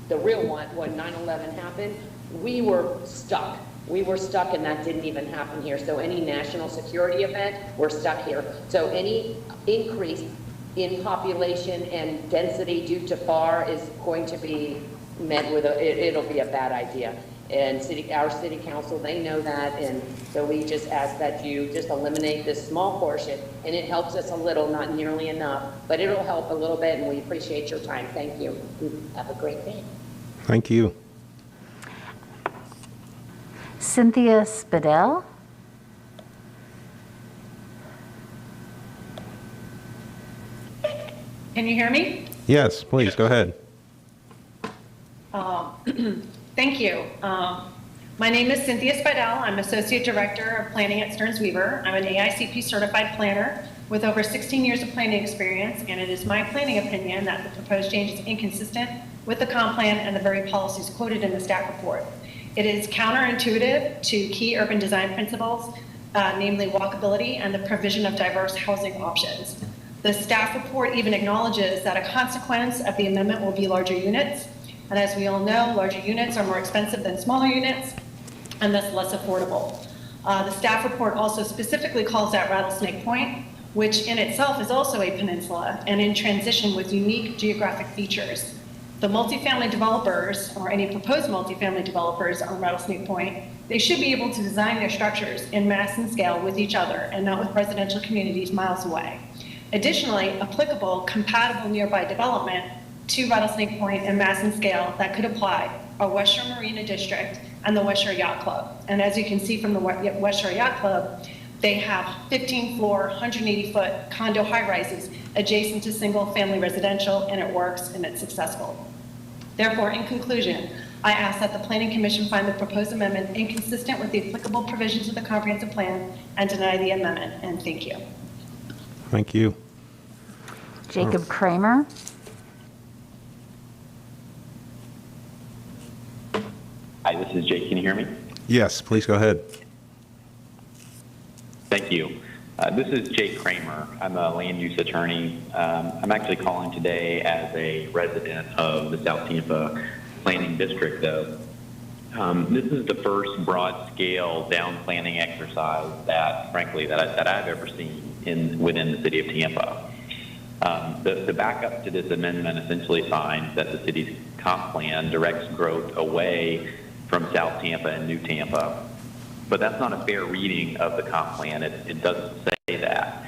the real one, when 9/11 happened, we were stuck. We were stuck, and that didn't even happen here. So any national security event, we're stuck here. So any increase in population and density due to FAR is going to be met with it'll be a bad idea. And our city council, they know that, and so we just ask that you just eliminate this small portion, and it helps us a little, not nearly enough, but it'll help a little bit, and we appreciate your time. Thank you. Have a great day. Thank you. Cynthia Spidell. Can you hear me? Yes, please, go ahead. Thank you. My name is Cynthia Spidell. I'm Associate Director of Planning at Stearns Weaver. I'm an AICP certified planner with over 16 years of planning experience, and it is my planning opinion that the proposed change is inconsistent with the comp plan and the very policies quoted in the staff report. It is counterintuitive to key urban design principles, namely walkability and the provision of diverse housing options. The staff report even acknowledges that a consequence of the amendment will be larger units. And as we all know, larger units are more expensive than smaller units, and thus less affordable. The staff report also specifically calls out Rattlesnake Point, which in itself is also a peninsula and in transition with unique geographic features. The multifamily developers, or any proposed multifamily developers on Rattlesnake Point, they should be able to design their structures in mass and scale with each other and not with residential communities miles away. Additionally, applicable, compatible nearby development to Rattlesnake Point and mass and scale that could apply are West Shore Marina District and the West Shore Yacht Club. And as you can see from the West Shore Yacht Club, they have 15-floor, 180-foot condo high-rises adjacent to single-family residential, and it works and it's successful. Therefore, in conclusion, I ask that the Planning Commission find the proposed amendment inconsistent with the applicable provisions of the comprehensive plan and deny the amendment, and thank you. Thank you. Jacob Kramer. Hi, this is Jake. Can you hear me? Yes, please go ahead. Thank you. This is Jake Kramer. I'm a land use attorney. I'm actually calling today as a resident of the South Tampa Planning District, though. This is the first broad-scale down planning exercise that, frankly, that I've ever seen within the city of Tampa. The backup to this amendment essentially finds that the city's comp plan directs growth away from South Tampa and New Tampa. But that's not a fair reading of the comp plan. It doesn't say that.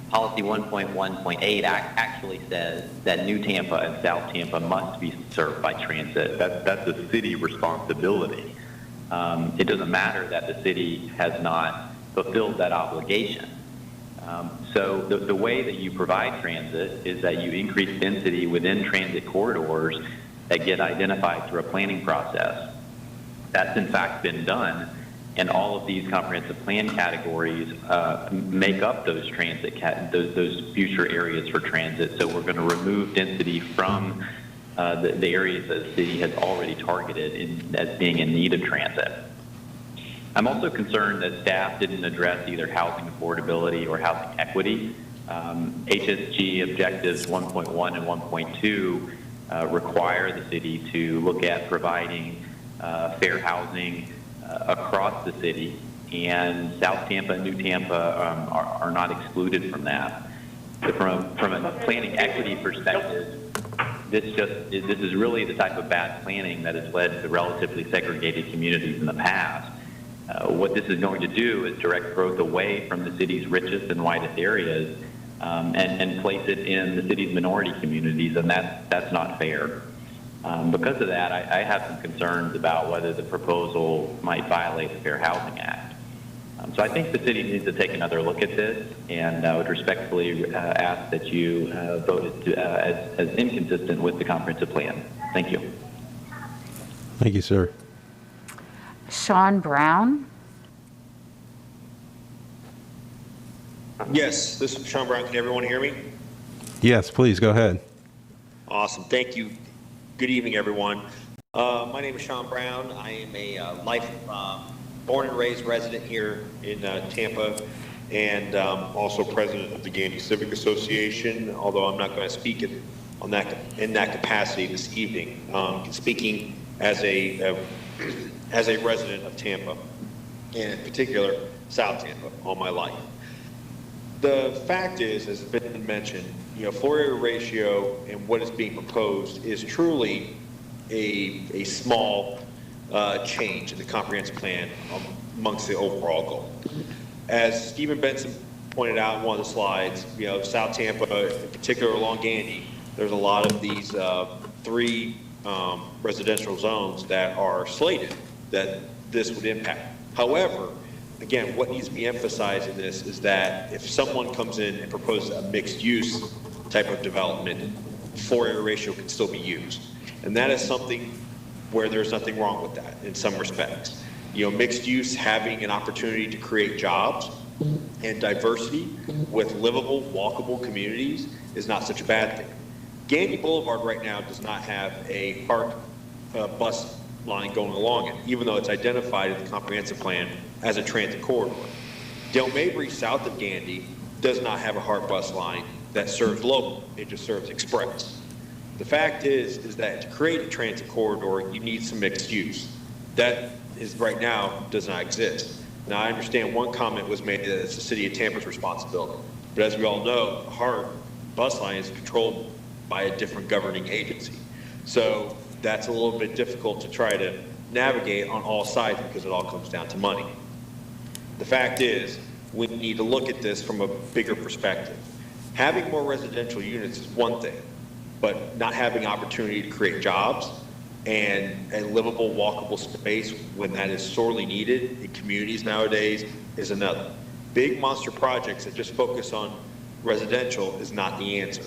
Policy 1.1.8 actually says that New Tampa and South Tampa must be served by transit. That's a city responsibility. It doesn't matter that the city has not fulfilled that obligation. So the way that you provide transit is that you increase density within transit corridors that get identified through a planning process. That's in fact been done. And all of these comprehensive plan categories make up those those future areas for transit. So we're going to remove density from the areas that the city has already targeted as being in need of transit. I'm also concerned that staff didn't address either housing affordability or housing equity. HSG objectives 1.1 and 1.2 require the city to look at providing fair housing across the city, and South Tampa and New Tampa are not excluded from that. So from a planning equity perspective, this is really the type of bad planning that has led to relatively segregated communities in the past. What this is going to do is direct growth away from the city's richest and widest areas and place it in the city's minority communities, and that's not fair. Because of that, I have some concerns about whether the proposal might violate the Fair Housing Act. So I think the city needs to take another look at this, and I would respectfully ask that you vote it as inconsistent with the comprehensive plan. Thank you. Thank you, sir. Sean Brown. Yes, this is Sean Brown. Can everyone hear me? Yes, please go ahead. Awesome. Thank you. Good evening, everyone. My name is Sean Brown. I am a born and raised resident here in Tampa, and also president of the Gandy Civic Association, although I'm not going to speak in that capacity this evening. Speaking as a resident of Tampa, and in particular South Tampa, all my life. The fact is, as has been mentioned, floor area ratio and what is being proposed is truly a small change in the comprehensive plan amongst the overall goal. As Stephen Benson pointed out in one of the slides, South Tampa, in particular along Gandy, there's a lot of these three residential zones that are slated that this would impact. However, again, what needs to be emphasized in this is that if someone comes in and proposes a mixed use type of development, floor area ratio can still be used. And that is something where there's nothing wrong with that in some respects. Mixed use having an opportunity to create jobs and diversity with livable, walkable communities is not such a bad thing. Gandy Boulevard right now does not have a park bus line going along it, even though it's identified in the comprehensive plan as a transit corridor. Dale Mabry, south of Gandy, does not have a HART bus line that serves local. It just serves express. The fact is that to create a transit corridor, you need some mixed use. That is right now does not exist. Now, I understand one comment was made that it's the city of Tampa's responsibility. But as we all know, the HART bus line is controlled by a different governing agency. So that's a little bit difficult to try to navigate on all sides because it all comes down to money. The fact is, we need to look at this from a bigger perspective. Having more residential units is one thing, but not having opportunity to create jobs and a livable, walkable space when that is sorely needed in communities nowadays is another. Big monster projects that just focus on residential is not the answer.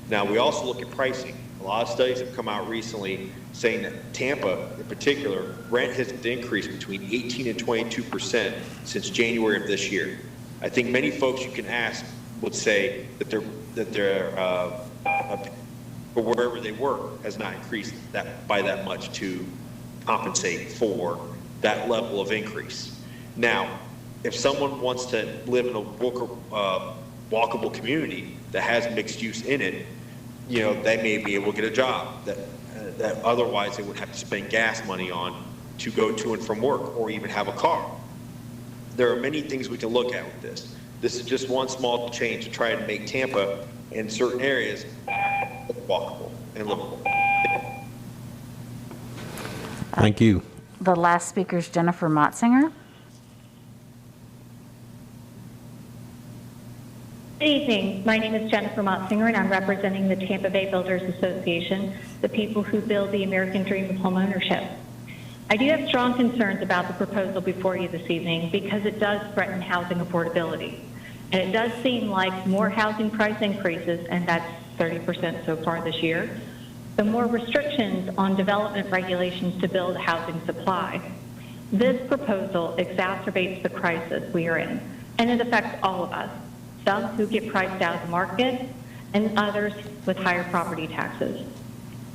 Now, we also look at pricing. A lot of studies have come out recently saying that Tampa, in particular, rent has increased between 18 and 22% since January of this year. I think many folks you can ask would say that their for wherever they work has not increased that by that much to compensate for that level of increase. Now, if someone wants to live in a walkable community that has mixed use in it, you know, they may be able to get a job that otherwise they would have to spend gas money on to go to and from work or even have a car. There are many things we can look at with this. This is just one small change to try to make Tampa in certain areas walkable and livable. Thank you. The last speaker is Jennifer Motzinger. Good evening. My name is Jennifer Motzinger, and I'm representing the Tampa Bay Builders Association, the people who build the American dream of homeownership. I do have strong concerns about the proposal before you this evening because it does threaten housing affordability. And it does seem like more housing price increases, and that's 30% so far this year, the more restrictions on development regulations to build housing supply. This proposal exacerbates the crisis we are in, and it affects all of us, some who get priced out of the market and others with higher property taxes.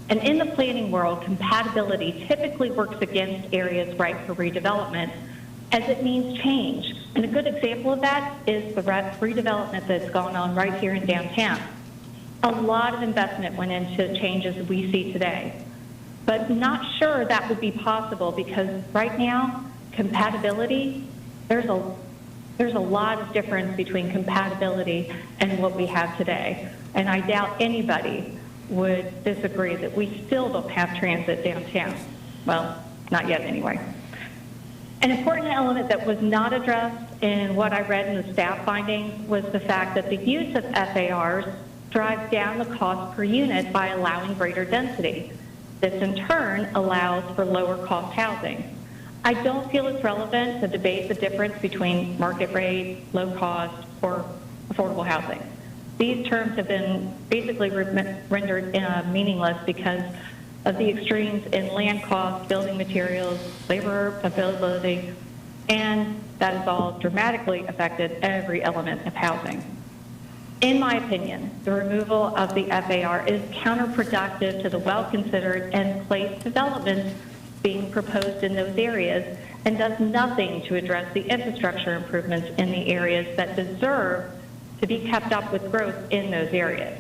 And in the planning world, compatibility typically works against areas ripe for redevelopment as it means change. And a good example of that is the redevelopment that's going on right here in downtown. A lot of investment went into changes we see today, but not sure that would be possible because right now, compatibility, there's a lot of difference between compatibility and what we have today. And I doubt anybody would disagree that we still don't have transit downtown. Well, not yet anyway. An important element that was not addressed in what I read in the staff findings was the fact that the use of FARs drives down the cost per unit by allowing greater density. This in turn allows for lower cost housing. I don't feel it's relevant to debate the difference between market rate, low cost, or affordable housing. These terms have been basically rendered meaningless because of the extremes in land costs, building materials, labor availability, and that has all dramatically affected every element of housing. In my opinion, the removal of the FAR is counterproductive to the well-considered and placed developments being proposed in those areas and does nothing to address the infrastructure improvements in the areas that deserve to be kept up with growth in those areas.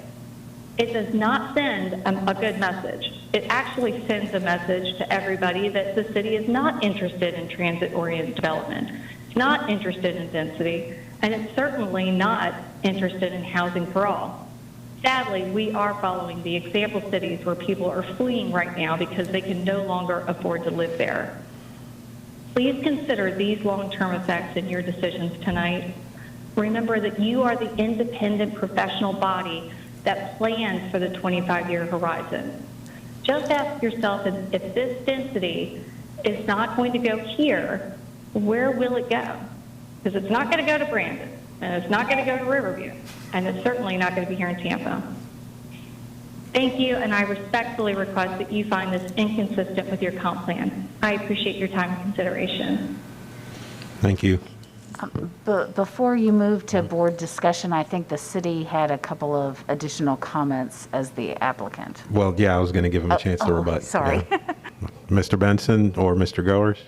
It does not send a good message. It actually sends a message to everybody that the city is not interested in transit-oriented development. It's not interested in density, and it's certainly not interested in housing for all. Sadly, we are following the example cities where people are fleeing right now because they can no longer afford to live there. Please consider these long-term effects in your decisions tonight. Remember that you are the independent professional body that plans for the 25-year horizon. Just ask yourself, if this density is not going to go here, where will it go? Because it's not going to go to Brandon, and it's not going to go to Riverview, and it's certainly not going to be here in Tampa. Thank you, and I respectfully request that you find this inconsistent with your comp plan. I appreciate your time and consideration. Thank you. Before you move to board discussion, I think the city had a couple of additional comments as the applicant. Well, yeah, I was going to give him a chance to rebut. Sorry. Yeah. Mr. Benson or Mr. Goers?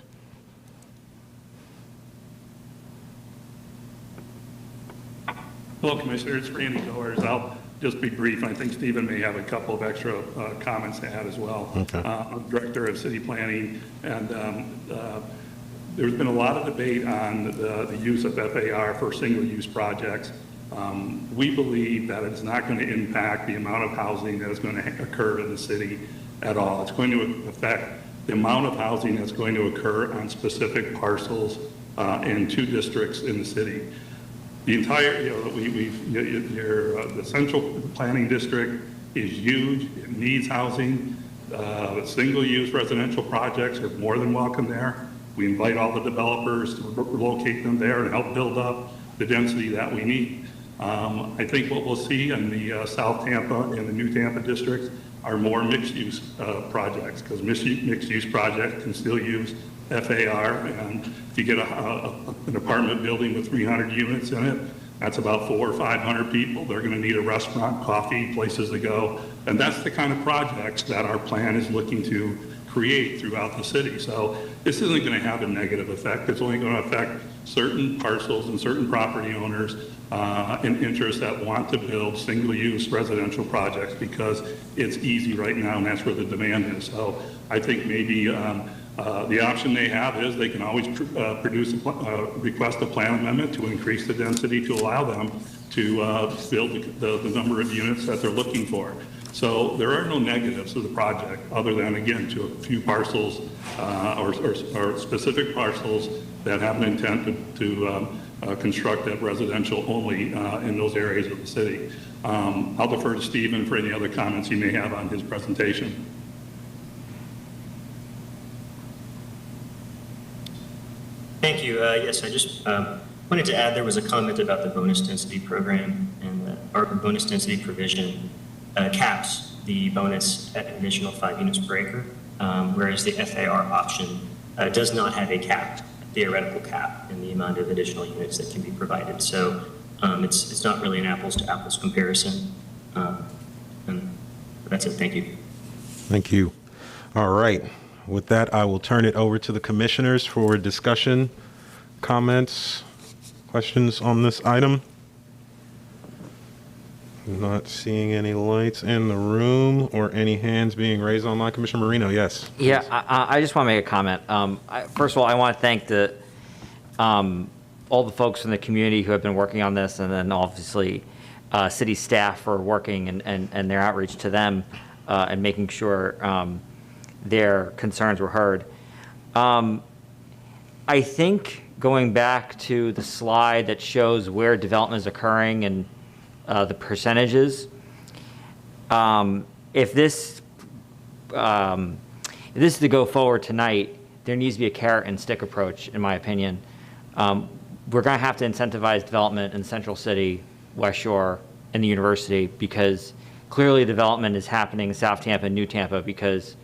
Hello, Commissioners. Randy Goers. I'll just be brief. I think Stephen may have a couple of extra comments to add as well. Okay. I'm Director of City Planning, and there's been a lot of debate on the use of FAR for single-use projects. We believe that it's not going to impact the amount of housing that is going to occur in the city at all. It's going to affect the amount of housing that's going to occur on specific parcels in 2 districts in the city. The entire, the central planning district is huge. It needs housing. Single-use residential projects are more than welcome there. We invite all the developers to locate them there and help build up the density that we need. I think what we'll see in the South Tampa and the New Tampa districts are more mixed-use projects, because mixed-use projects can still use FAR, and if you get an apartment building with 300 units in it, that's about 400 or 500 people. They're going to need a restaurant, coffee, places to go, and that's the kind of projects that our plan is looking to create throughout the city. So this isn't going to have a negative effect. It's only going to affect certain parcels and certain property owners in interest that want to build single-use residential projects, because it's easy right now, and that's where the demand is. So I think maybe the option they have is they can always request a plan amendment to increase the density to allow them to build the number of units that they're looking for. So there are no negatives to the project, other than, again, to a few parcels or specific parcels that have an intent to construct that residential only in those areas of the city. I'll defer to Stephen for any other comments he may have on his presentation. Thank you. Yes, I just wanted to add, there was a comment about the bonus density program, and our bonus density provision caps the bonus at an additional 5 units per acre, whereas the FAR option does not have a capped theoretical cap in the amount of additional units that can be provided. So it's not really an apples to apples comparison. And that's it. Thank you. Thank you. All right. With that, I will turn it over to the commissioners for discussion, comments, questions on this item. Not seeing any lights in the room or any hands being raised online. Commissioner Marino, yes. Yeah, I just want to make a comment. First of all, I want to thank all the folks in the community who have been working on this, and then obviously city staff for working and their outreach to them and making sure their concerns were heard. I think going back to the slide that shows where development is occurring and the percentages, if this is to go forward tonight, there needs to be a carrot and stick approach, in my opinion. We're going to have to incentivize development in Central City, West Shore, and the university, because clearly development is happening in South Tampa and New Tampa because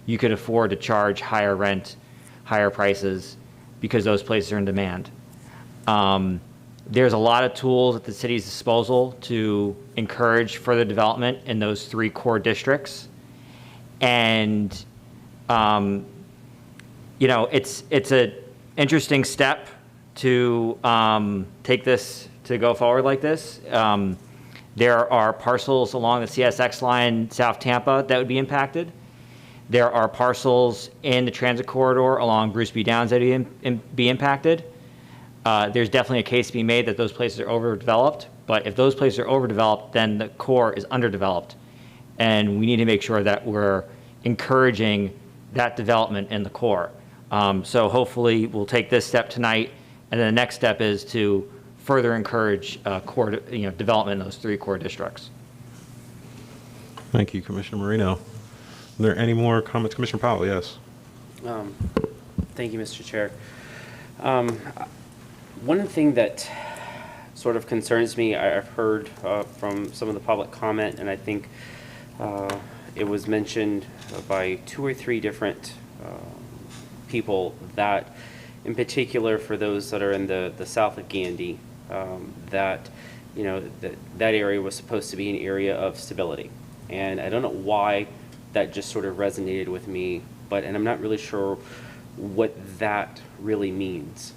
you could afford to charge higher rent, higher prices, because those places are in demand. There's a lot of tools at the city's disposal to encourage further development in those 3 core districts. And, it's an interesting step to take this, to go forward like this. There are parcels along the CSX line, South Tampa, that would be impacted. There are parcels in the transit corridor along Bruce B. Downs that would be impacted. There's definitely a case to be made that those places are overdeveloped, but if those places are overdeveloped, then the core is underdeveloped. And we need to make sure that we're encouraging that development in the core. So hopefully we'll take this step tonight, and then the next step is to further encourage core, development in those 3 core districts. Thank you, Commissioner Marino. Are there any more comments? Commissioner Powell, yes. Thank you, Mr. Chair. One thing that sort of concerns me, I've heard from some of the public comment, and I think it was mentioned by 2 or 3 different people, that in particular for those that are in the south of Gandy, that that area was supposed to be an area of stability. And I don't know why that just sort of resonated with me, and I'm not really sure what that really means,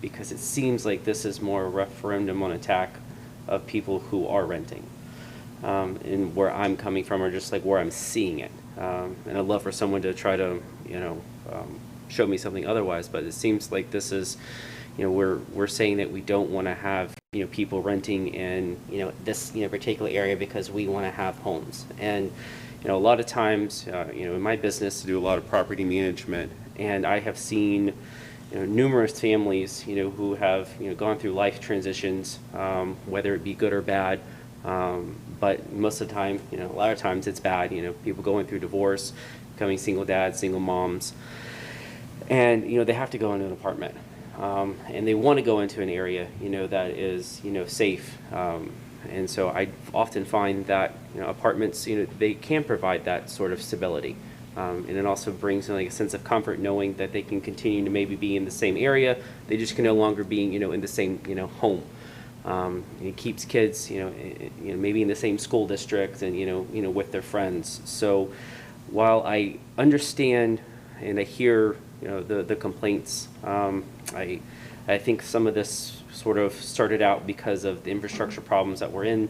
because it seems like this is more a referendum on attack of people who are renting, and where I'm coming from, or just like where I'm seeing it. And I'd love for someone to try to show me something otherwise, but it seems like this is we're saying that we don't want to have, people renting in, this, particular area because we want to have homes. And, a lot of times, in my business, I do a lot of property management, and I have seen, numerous families, who have, gone through life transitions, whether it be good or bad. But most of the time, a lot of times it's bad, people going through divorce, becoming single dads, single moms, and, they have to go into an apartment. And they want to go into an area, that is, safe. And so I often find that, apartments, they can provide that sort of stability. And it also brings like a sense of comfort knowing that they can continue to maybe be in the same area. They just can no longer be, in the same, home. It keeps kids, maybe in the same school district and, with their friends. So while I understand and I hear, the complaints, I think some of this sort of started out because of the infrastructure problems that were in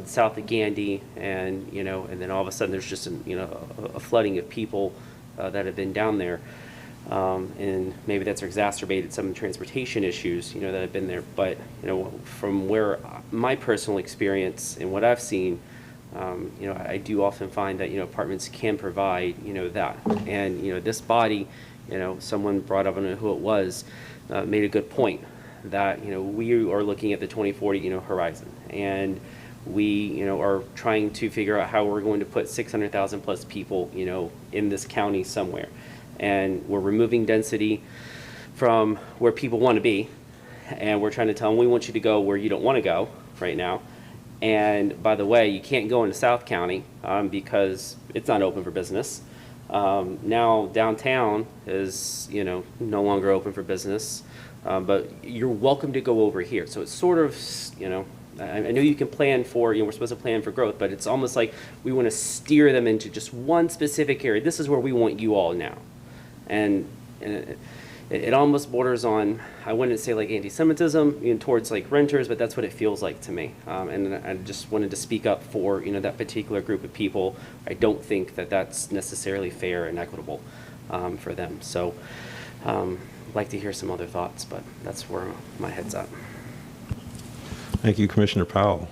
south of Gandy, and and then all of a sudden there's just a flooding of people that have been down there, and maybe that's exacerbated some of the transportation issues that have been there. But from where my personal experience and what I've seen, I do often find that apartments can provide that, and this body, someone brought up, I don't know who it was, made a good point that we are looking at the 2040 horizon, and we are trying to figure out how we're going to put 600,000 plus people in this county somewhere, and we're removing density from where people want to be, and we're trying to tell them we want you to go where you don't want to go right now. And by the way, you can't go into South County because it's not open for business. Now downtown is no longer open for business, but you're welcome to go over here. So it's sort of I know you can plan for, we're supposed to plan for growth, but it's almost like we want to steer them into just one specific area. This is where we want you all now. And it almost borders on, I wouldn't say like anti-Semitism towards like renters, but that's what it feels like to me. And I just wanted to speak up for, that particular group of people. I don't think that that's necessarily fair and equitable for them. So I'd like to hear some other thoughts, but that's where my head's at. Thank you, Commissioner Powell.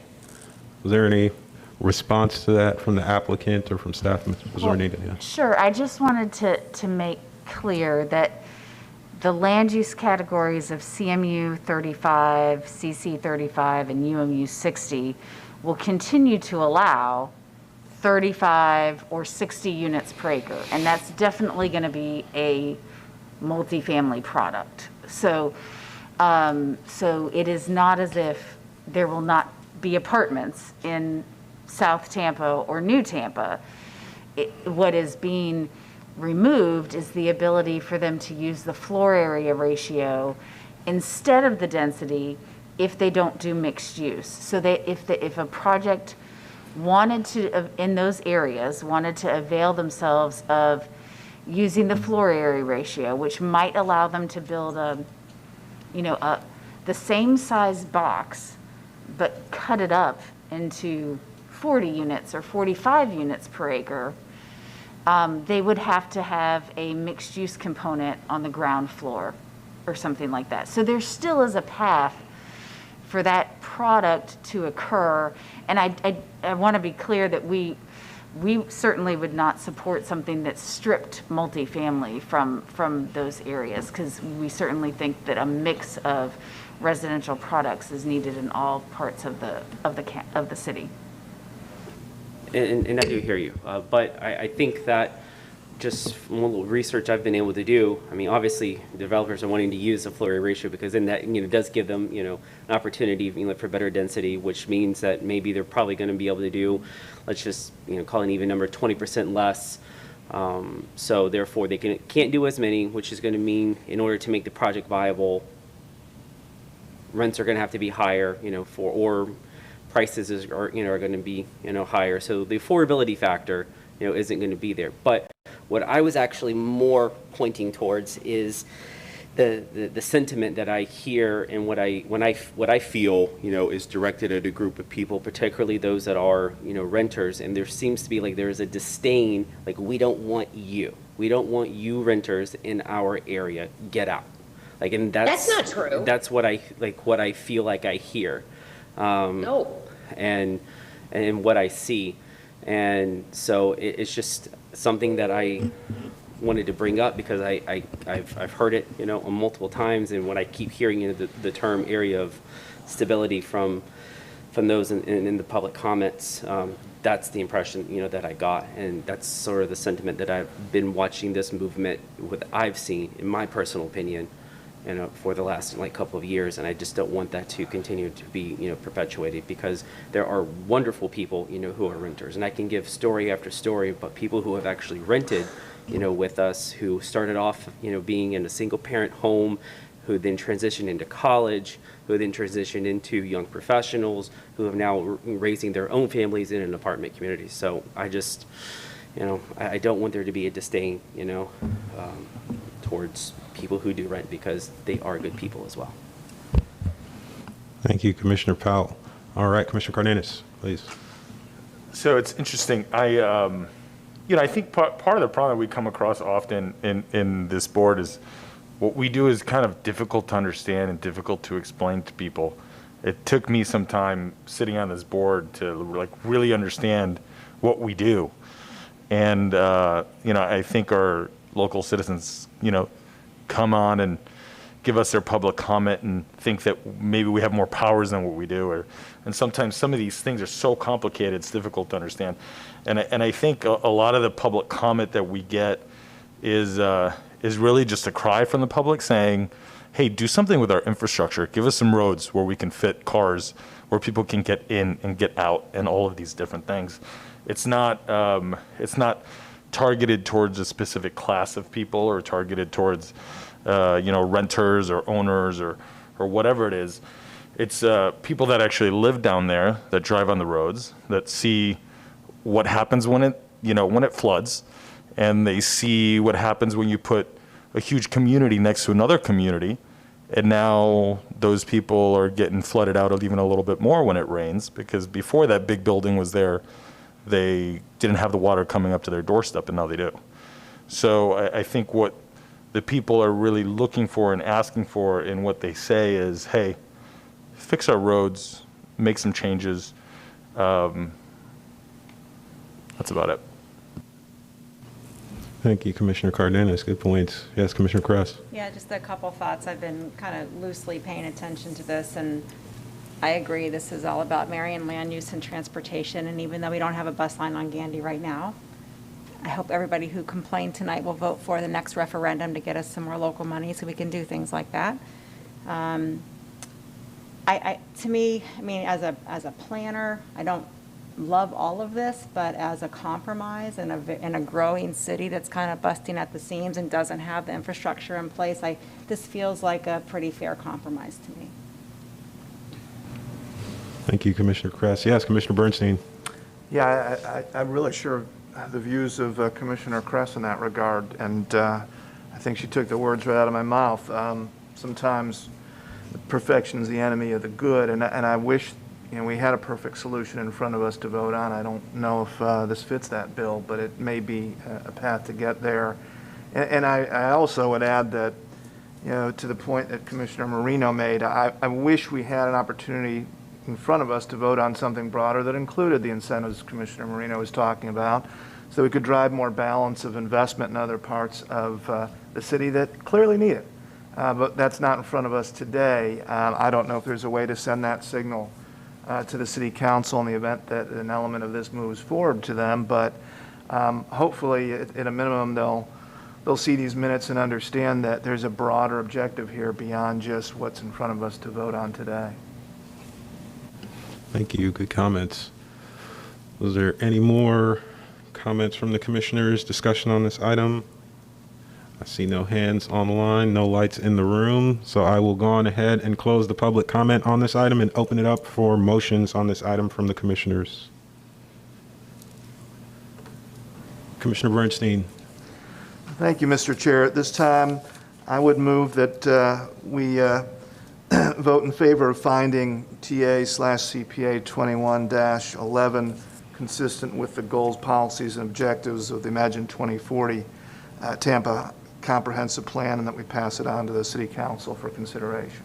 Was there any response to that from the applicant or from staff? Was there any? Yeah. Sure. I just wanted to make clear that the land use categories of CMU 35, CC 35, and UMU 60 will continue to allow 35 or 60 units per acre, and that's definitely going to be a multifamily product. So, so it is not as if there will not be apartments in South Tampa or New Tampa. What is being removed is the ability for them to use the floor area ratio instead of the density if they don't do mixed use. So that if a project wanted to, in those areas, wanted to avail themselves of using the floor area ratio, which might allow them to build the same size box, but cut it up into 40 units or 45 units per acre, they would have to have a mixed use component on the ground floor or something like that. So there still is a path for that product to occur. And I want to be clear that we certainly would not support something that stripped multifamily from those areas, because we certainly think that a mix of residential products is needed in all parts of the city. And I do hear you, but I think that just from a little research I've been able to do, I mean, obviously developers are wanting to use the floor area ratio because then that does give them an opportunity for better density, which means that maybe they're probably going to be able to do, let's just call an even number, 20% less. So therefore they can't do as many, which is going to mean in order to make the project viable, rents are going to have to be higher, or prices are going to be, higher. So the affordability factor, isn't going to be there. But what I was actually more pointing towards is the sentiment that I hear and what I feel, is directed at a group of people, particularly those that are, renters. And there seems to be like there is a disdain, like we don't want you renters in our area, get out. Like, and that's That's not true. That's what I feel like I hear. No. And what I see. And so it's just something that I wanted to bring up because I've heard it, you know, multiple times. And when I keep hearing, you know, the term area of stability from those in the public comments, that's the impression, you know, that I got. And that's sort of the sentiment that I've been watching this movement I've seen, in my personal opinion, you know, for the last couple of years, and I just don't want that to continue to be, you know, perpetuated, because there are wonderful people, you know, who are renters, and I can give story after story about people who have actually rented, you know, with us, who started off, you know, being in a single parent home, who then transitioned into college, who then transitioned into young professionals, who have now raising their own families in an apartment community. So I just, you know, I don't want there to be a disdain, you know, towards people who do rent, because they are good people as well. Thank you, Commissioner Powell. All right, Commissioner Cardenas, please. So it's interesting. I think part of the problem that we come across often in this board is what we do is kind of difficult to understand and difficult to explain to people. It took me some time sitting on this board to really understand what we do. And, I think our local citizens, come on and give us their public comment and think that maybe we have more powers than what we do. And sometimes some of these things are so complicated, it's difficult to understand. And I think a lot of the public comment that we get is really just a cry from the public saying, hey, do something with our infrastructure. Give us some roads where we can fit cars, where people can get in and get out, and all of these different things. It's not targeted towards a specific class of people, or targeted towards renters or owners or whatever it is. It's people that actually live down there, that drive on the roads, that see what happens when it floods, and they see what happens when you put a huge community next to another community, and now those people are getting flooded out even a little bit more when it rains, because before that big building was there, they didn't have the water coming up to their doorstep, and now they do. So I think what the people are really looking for and asking for in what they say is, hey, fix our roads, make some changes. That's about it. Thank you, Commissioner Cardenas. Good points. Yes, Commissioner Kress. Yeah, just a couple thoughts. I've been kind of loosely paying attention to this, and I agree, this is all about Marion land use and transportation, and even though we don't have a bus line on Gandy right now, I hope everybody who complained tonight will vote for the next referendum to get us some more local money so we can do things like that. To me, as a planner, I don't love all of this, but as a compromise in a growing city that's kind of busting at the seams and doesn't have the infrastructure in place, this feels like a pretty fair compromise to me. Thank you, Commissioner Kress. Yes, Commissioner Bernstein. Yeah, I'm really sure the views of Commissioner Kress in that regard, and I think she took the words right out of my mouth. Sometimes perfection is the enemy of the good, and I wish we had a perfect solution in front of us to vote on. I don't know if this fits that bill, but it may be a path to get there. And I also would add that, to the point that Commissioner Marino made, I wish we had an opportunity in front of us to vote on something broader that included the incentives Commissioner Marino was talking about, so we could drive more balance of investment in other parts of the city that clearly need it. But that's not in front of us today. I don't know if there's a way to send that signal to the City Council in the event that an element of this moves forward to them, but hopefully at a minimum they'll see these minutes and understand that there's a broader objective here beyond just what's in front of us to vote on today. Thank you. Good comments. Was there any more comments from the commissioners, discussion on this item? I see no hands on the line, no lights in the room, so I will go on ahead and close the public comment on this item and open it up for motions on this item from the commissioners. Commissioner Bernstein. Thank you, Mr. Chair. At this time, I would move that we vote in favor of finding TA/CPA 21-11 consistent with the goals, policies, and objectives of the Imagine 2040 Tampa comprehensive plan and that we pass it on to the city council for consideration.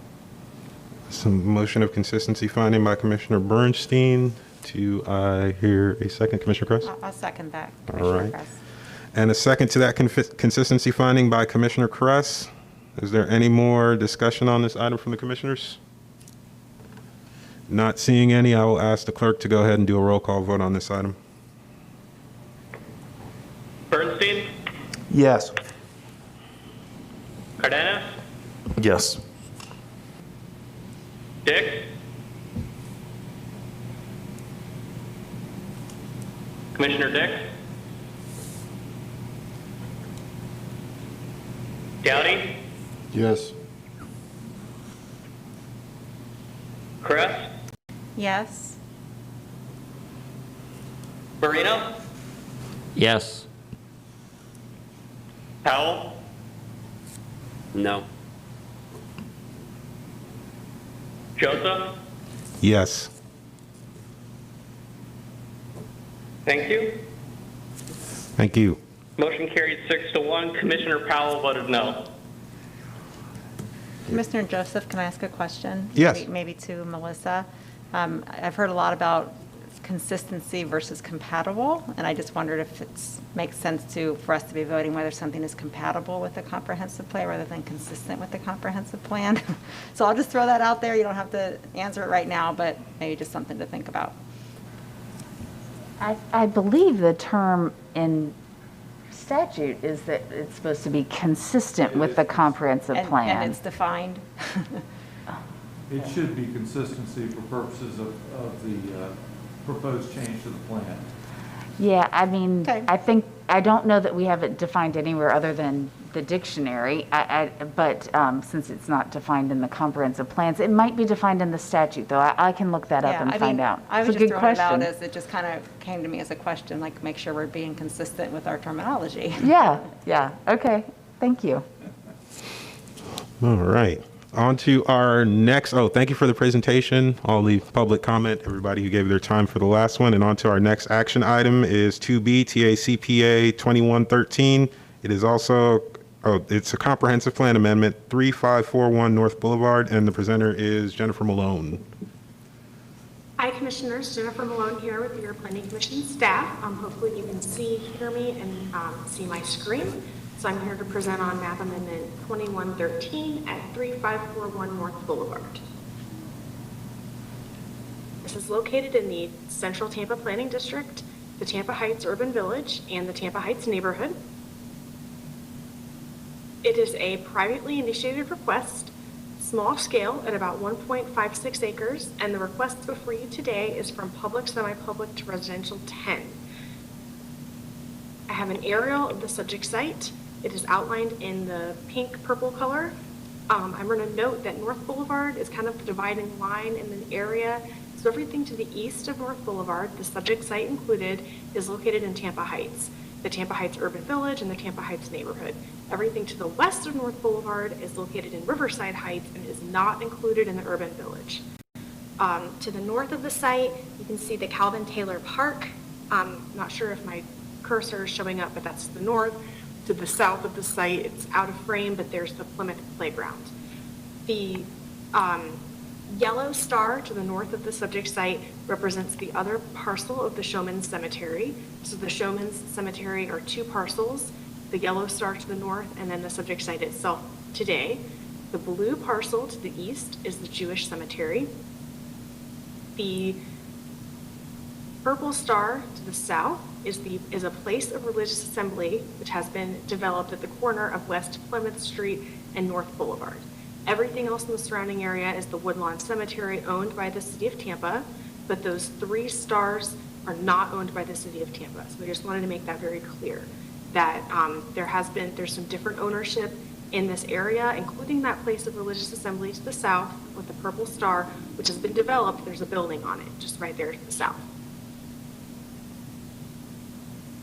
Some motion of consistency finding by Commissioner Bernstein. Do I hear a second, Commissioner Kress? I'll second that, All Commissioner right. Kress. And a second to that consistency finding by Commissioner Kress. Is there any more discussion on this item from the commissioners? Not seeing any, I will ask the clerk to go ahead and do a roll call vote on this item. Bernstein, Yes. Cardenas, Yes. Dick, Commissioner Dick, Dowdy, Yes. Kress, Yes. Marino, Yes. Powell, No. Joseph. Yes. Thank you. Thank you. Motion carried 6-1. Commissioner Powell voted no. Commissioner Joseph, can I ask a question? Yes. Maybe to Melissa. I've heard a lot about consistency versus compatible, and I just wondered if it makes sense for us to be voting whether something is compatible with the comprehensive plan rather than consistent with the comprehensive plan. So I'll just throw that out there. You don't have to answer it right now, but maybe just something to think about. I believe the term in statute is that it's supposed to be consistent with the comprehensive plan. And it's defined. It should be consistency for purposes of the proposed change to the plan. Yeah, I mean, I don't know that we have it defined anywhere other than the dictionary, but since it's not defined in the comprehensive plans, it might be defined in the statute, though. I can look that up and find out. I was It's a just good throwing it out question. as it just kind of came to me as a question, like make sure we're being consistent with our terminology. Yeah, okay, thank you. All right. On to our next, thank you for the presentation, all the public comment, everybody who gave their time for the last one. And on to our next action item is 2B TACPA 2113. It is also, it's a comprehensive plan amendment, 3541 North Boulevard, and the presenter is Jennifer Malone. Hi, Commissioners. Jennifer Malone here with your Planning Commission staff. Hopefully you can hear me, and see my screen. So I'm here to present on map amendment 2113 at 3541 North Boulevard. This is located in the Central Tampa Planning District, the Tampa Heights Urban Village, and the Tampa Heights neighborhood. It is a privately initiated request, small scale at about 1.56 acres, and the request before you today is from public, semi-public to residential 10. I have an aerial of the subject site. It is outlined in the pink purple color. I'm going to note that North Boulevard is kind of the dividing line in the area. So everything to the east of North Boulevard, the subject site included, is located in Tampa Heights, the Tampa Heights Urban Village and the Tampa Heights neighborhood. Everything to the west of North Boulevard is located in Riverside Heights and is not included in the urban village. To the north of the site, you can see the Calvin Taylor Park. I'm not sure if my cursor is showing up, but that's to the north. To the south of the site, it's out of frame, but there's the Plymouth Playground. The yellow star to the north of the subject site represents the other parcel of the Showman's Cemetery. So the Showman's Cemetery are two parcels, the yellow star to the north, and then the subject site itself today. The blue parcel to the east is the Jewish Cemetery. The purple star to the south is a place of religious assembly which has been developed at the corner of West Plymouth Street and North Boulevard. Everything else in the surrounding area is the Woodlawn Cemetery owned by the city of Tampa, but those three stars are not owned by the city of Tampa. So I just wanted to make that very clear that there's some different ownership in this area, including that place of religious assembly to the south with the purple star, which has been developed. There's a building on it just right there to the south.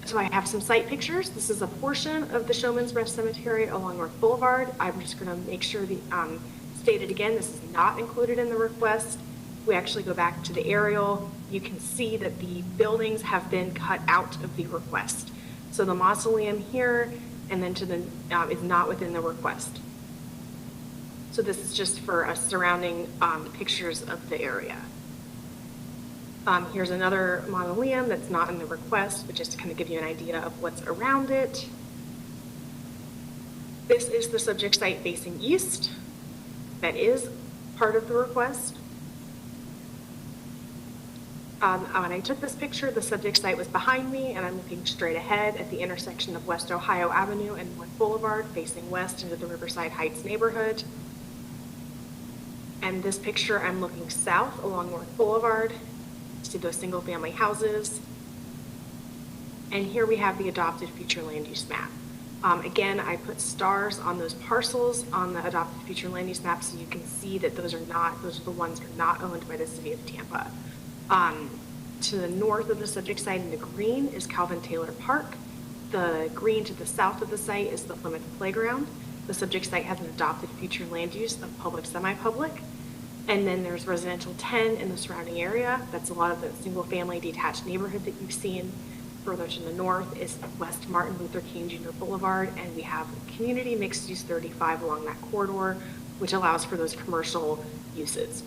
So I have some site pictures. This is a portion of the Showman's Rest Cemetery along North Boulevard. I'm just going to make sure state it again. This is not included in the request. We actually go back to the aerial. You can see that the buildings have been cut out of the request. So the mausoleum here and then to the, is not within the request. So this is just for surrounding pictures of the area. Here's another mausoleum that's not in the request, but just to kind of give you an idea of what's around it. This is the subject site facing east. That is part of the request. When I took this picture, the subject site was behind me, and I'm looking straight ahead at the intersection of West Ohio Avenue and North Boulevard, facing west into the Riverside Heights neighborhood. And this picture, I'm looking south along North Boulevard, see those single-family houses. And here we have the adopted future land use map. Again, I put stars on those parcels on the adopted future land use map, so you can see that those are the ones that are not owned by the city of Tampa. To the north of the subject site in the green is Calvin Taylor Park. The green to the south of the site is the Plymouth Playground. The subject site has an adopted future land use of public, semi-public. And then there's residential 10 in the surrounding area. That's a lot of the single-family detached neighborhood that you've seen. Further to the north is West Martin Luther King Jr. Boulevard, and we have community mixed use 35 along that corridor, which allows for those commercial uses.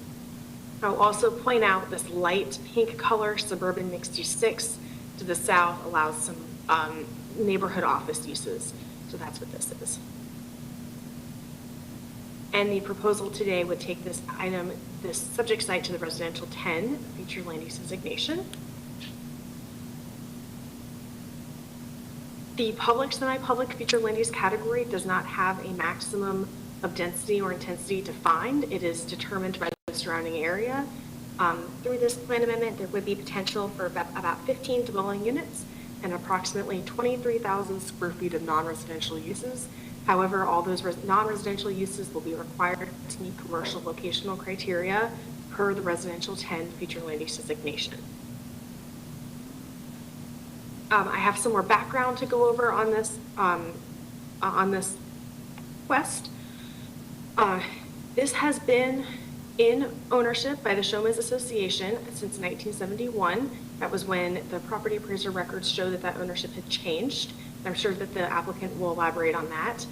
I'll also point out this light pink color, suburban mixed use 6 to the south allows some neighborhood office uses. So that's what this is. And the proposal today would take this item, this subject site to the residential 10 future land use designation. The public, semi-public future land use category does not have a maximum of density or intensity defined. It is determined by the surrounding area. Through this plan amendment, there would be potential for about 15 dwelling units and approximately 23,000 square feet of non-residential uses. However, all those non-residential uses will be required to meet commercial locational criteria per the residential 10 future land use designation. I have some more background to go over on this quest. This has been in ownership by the Showman's Association since 1971. That was when the property appraiser records show that ownership had changed. I'm sure that the applicant will elaborate on that.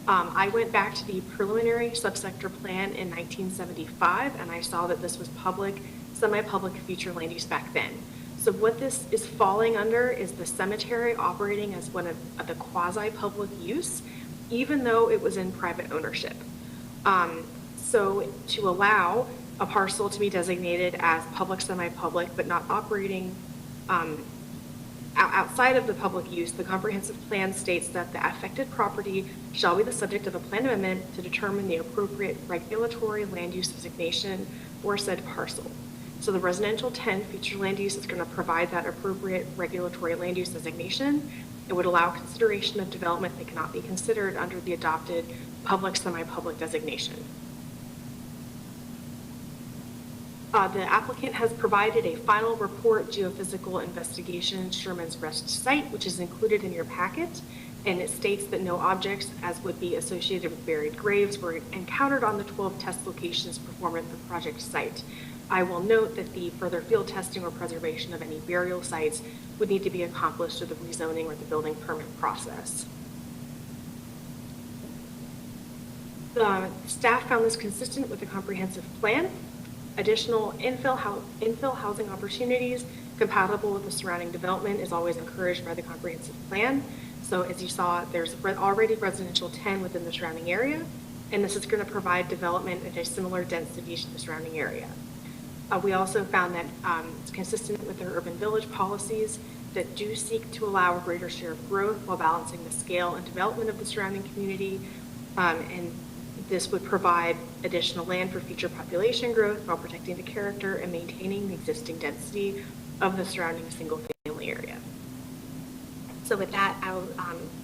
I went back to the preliminary subsector plan in 1975, and I saw that this was public, semi-public future land use back then. So what this is falling under is the cemetery operating as one of the quasi-public use, even though it was in private ownership. So to allow a parcel to be designated as public, semi-public, but not operating outside of the public use, the comprehensive plan states that the affected property shall be the subject of a plan amendment to determine the appropriate regulatory land use designation for said parcel. So the residential 10 future land use is going to provide that appropriate regulatory land use designation. It would allow consideration of development that cannot be considered under the adopted public, semi-public designation. The applicant has provided a final report geophysical investigation, Sherman's Rest Site, which is included in your packet, and it states that no objects, as would be associated with buried graves, were encountered on the 12 test locations performed at the project site. I will note that the further field testing or preservation of any burial sites would need to be accomplished through the rezoning or the building permit process. The staff found this consistent with the comprehensive plan. Additional infill housing opportunities compatible with the surrounding development is always encouraged by the comprehensive plan. So as you saw, there's already residential 10 within the surrounding area, and this is going to provide development at a similar density to the surrounding area. We also found that it's consistent with their urban village policies that do seek to allow a greater share of growth while balancing the scale and development of the surrounding community. And this would provide additional land for future population growth while protecting the character and maintaining the existing density of the surrounding single-family area. So with that,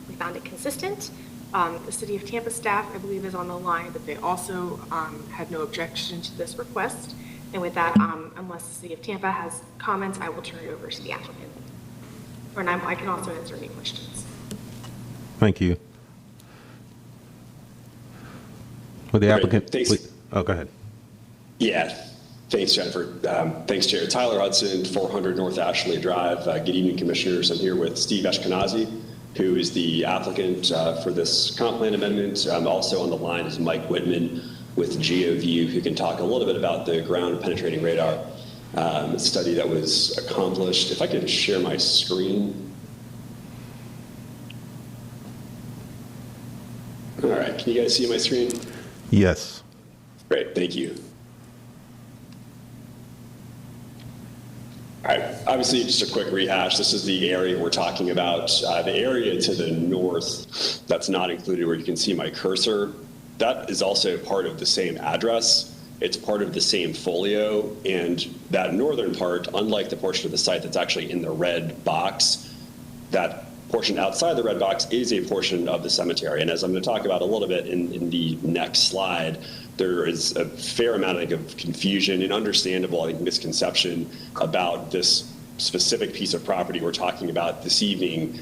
we found it consistent. The City of Tampa staff, I believe, is on the line, but they also had no objection to this request. And with that, unless the City of Tampa has comments, I will turn it over to the applicant. Or I can also answer any questions. Thank you. Will the applicant, thanks. please? Oh, go ahead. Yeah, thanks, Jennifer. Thanks, Chair. Tyler Hudson, 400 North Ashley Drive. Good evening, Commissioners. I'm here with Steve Ashkenazi who is the applicant for this comp plan amendment. Also on the line is Mike Whitman with GeoView, who can talk a little bit about the ground penetrating radar study that was accomplished. If I could share my screen. All right, can you guys see my screen? Yes. Great, thank you. All right, obviously just a quick rehash. This is the area we're talking about. The area to the north that's not included where you can see my cursor, that is also part of the same address. It's part of the same folio, and that northern part, unlike the portion of the site that's actually in the red box, that portion outside the red box is a portion of the cemetery. And as I'm going to talk about a little bit in the next slide, there is a fair amount, I think, of confusion and understandable, I think, misconception about this specific piece of property we're talking about this evening,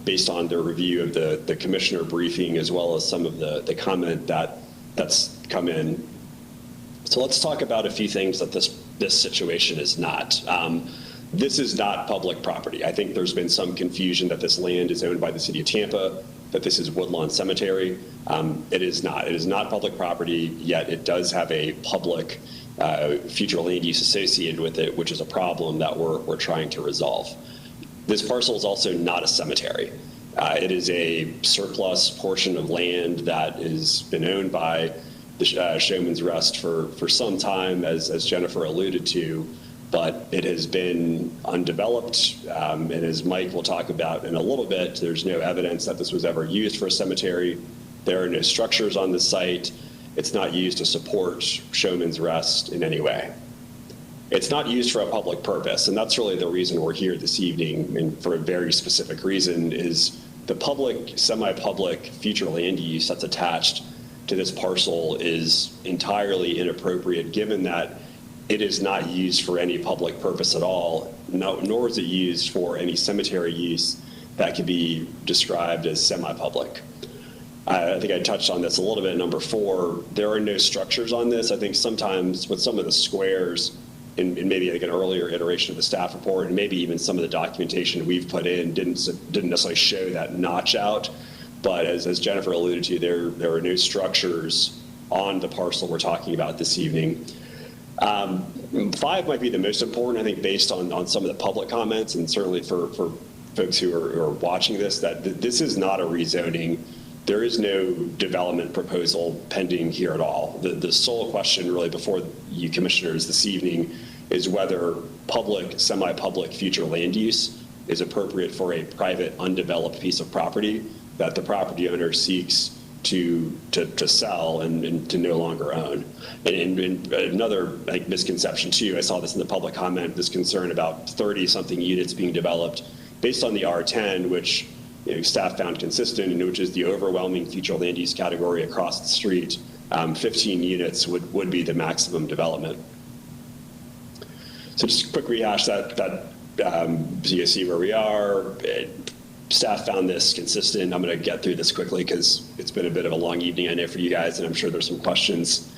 based on the review of the commissioner briefing, as well as some of the comment that's come in. So let's talk about a few things that this situation is not. This is not public property. I think there's been some confusion that this land is owned by the city of Tampa, that this is Woodlawn Cemetery. It is not. It is not public property, yet it does have a public future land use associated with it, which is a problem that we're trying to resolve. This parcel is also not a cemetery. It is a surplus portion of land that has been owned by the Showman's Rest for some time, as Jennifer alluded to, but it has been undeveloped, and as Mike will talk about in a little bit, there's no evidence that this was ever used for a cemetery. There are no structures on the site. It's not used to support Showman's Rest in any way. It's not used for a public purpose, and that's really the reason we're here this evening, and for a very specific reason, is the public, semi-public future land use that's attached to this parcel is entirely inappropriate, given that it is not used for any public purpose at all, nor is it used for any cemetery use that could be described as semi-public. I think I touched on this a little bit. Number 4, there are no structures on this. I think sometimes with some of the squares, in maybe like an earlier iteration of the staff report, and maybe even some of the documentation we've put in didn't necessarily show that notch out. But as Jennifer alluded to, there are no structures on the parcel we're talking about this evening. 5 might be the most important, I think, based on some of the public comments, and certainly for folks who are watching this, that this is not a rezoning. There is no development proposal pending here at all. The sole question really before you commissioners this evening is whether public, semi-public future land use is appropriate for a private undeveloped piece of property that the property owner seeks to sell and to no longer own. And another misconception too, I saw this in the public comment, this concern about 30-something units being developed based on the R10, which staff found consistent, and which is the overwhelming future land use category across the street. 15 units would be the maximum development. So just a quick rehash so you see where we are. Staff found this consistent. I'm going to get through this quickly because it's been a bit of a long evening, I know, for you guys, and I'm sure there's some questions.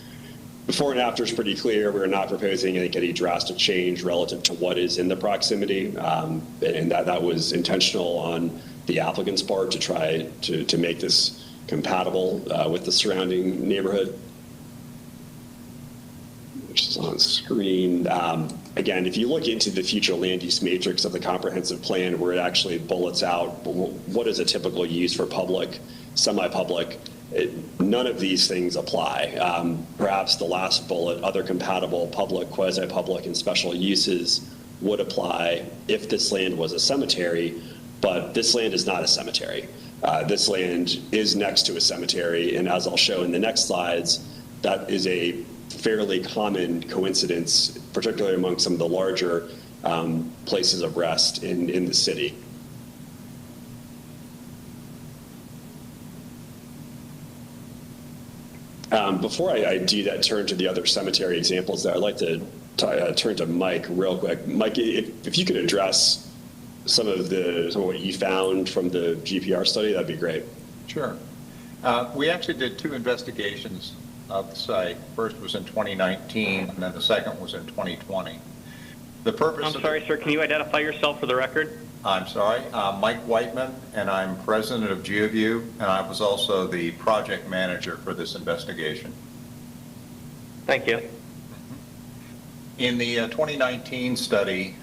Before and after is pretty clear. We're not proposing any drastic change relative to what is in the proximity, and that was intentional on the applicant's part to try to make this compatible with the surrounding neighborhood, which is on screen. Again, if you look into the future land use matrix of the comprehensive plan, where it actually bullets out what is a typical use for public, semi-public, none of these things apply. Perhaps the last bullet, other compatible public, quasi-public, and special uses would apply if this land was a cemetery, but this land is not a cemetery. This land is next to a cemetery, and as I'll show in the next slides, that is a fairly common coincidence, particularly among some of the larger places of rest in the city. Before I do that, turn to the other cemetery examples there, I'd like to turn to Mike real quick. Mike, if you could address some of what you found from the GPR study, that'd be great. Sure. We actually did 2 investigations of the site. First was in 2019, and then the second was in 2020. The purpose. I'm sorry, sir. Can you identify yourself for the record? I'm sorry, Mike Whiteman, and I'm president of GeoView, and I was also the project manager for this investigation. Thank you. In the 2019 study,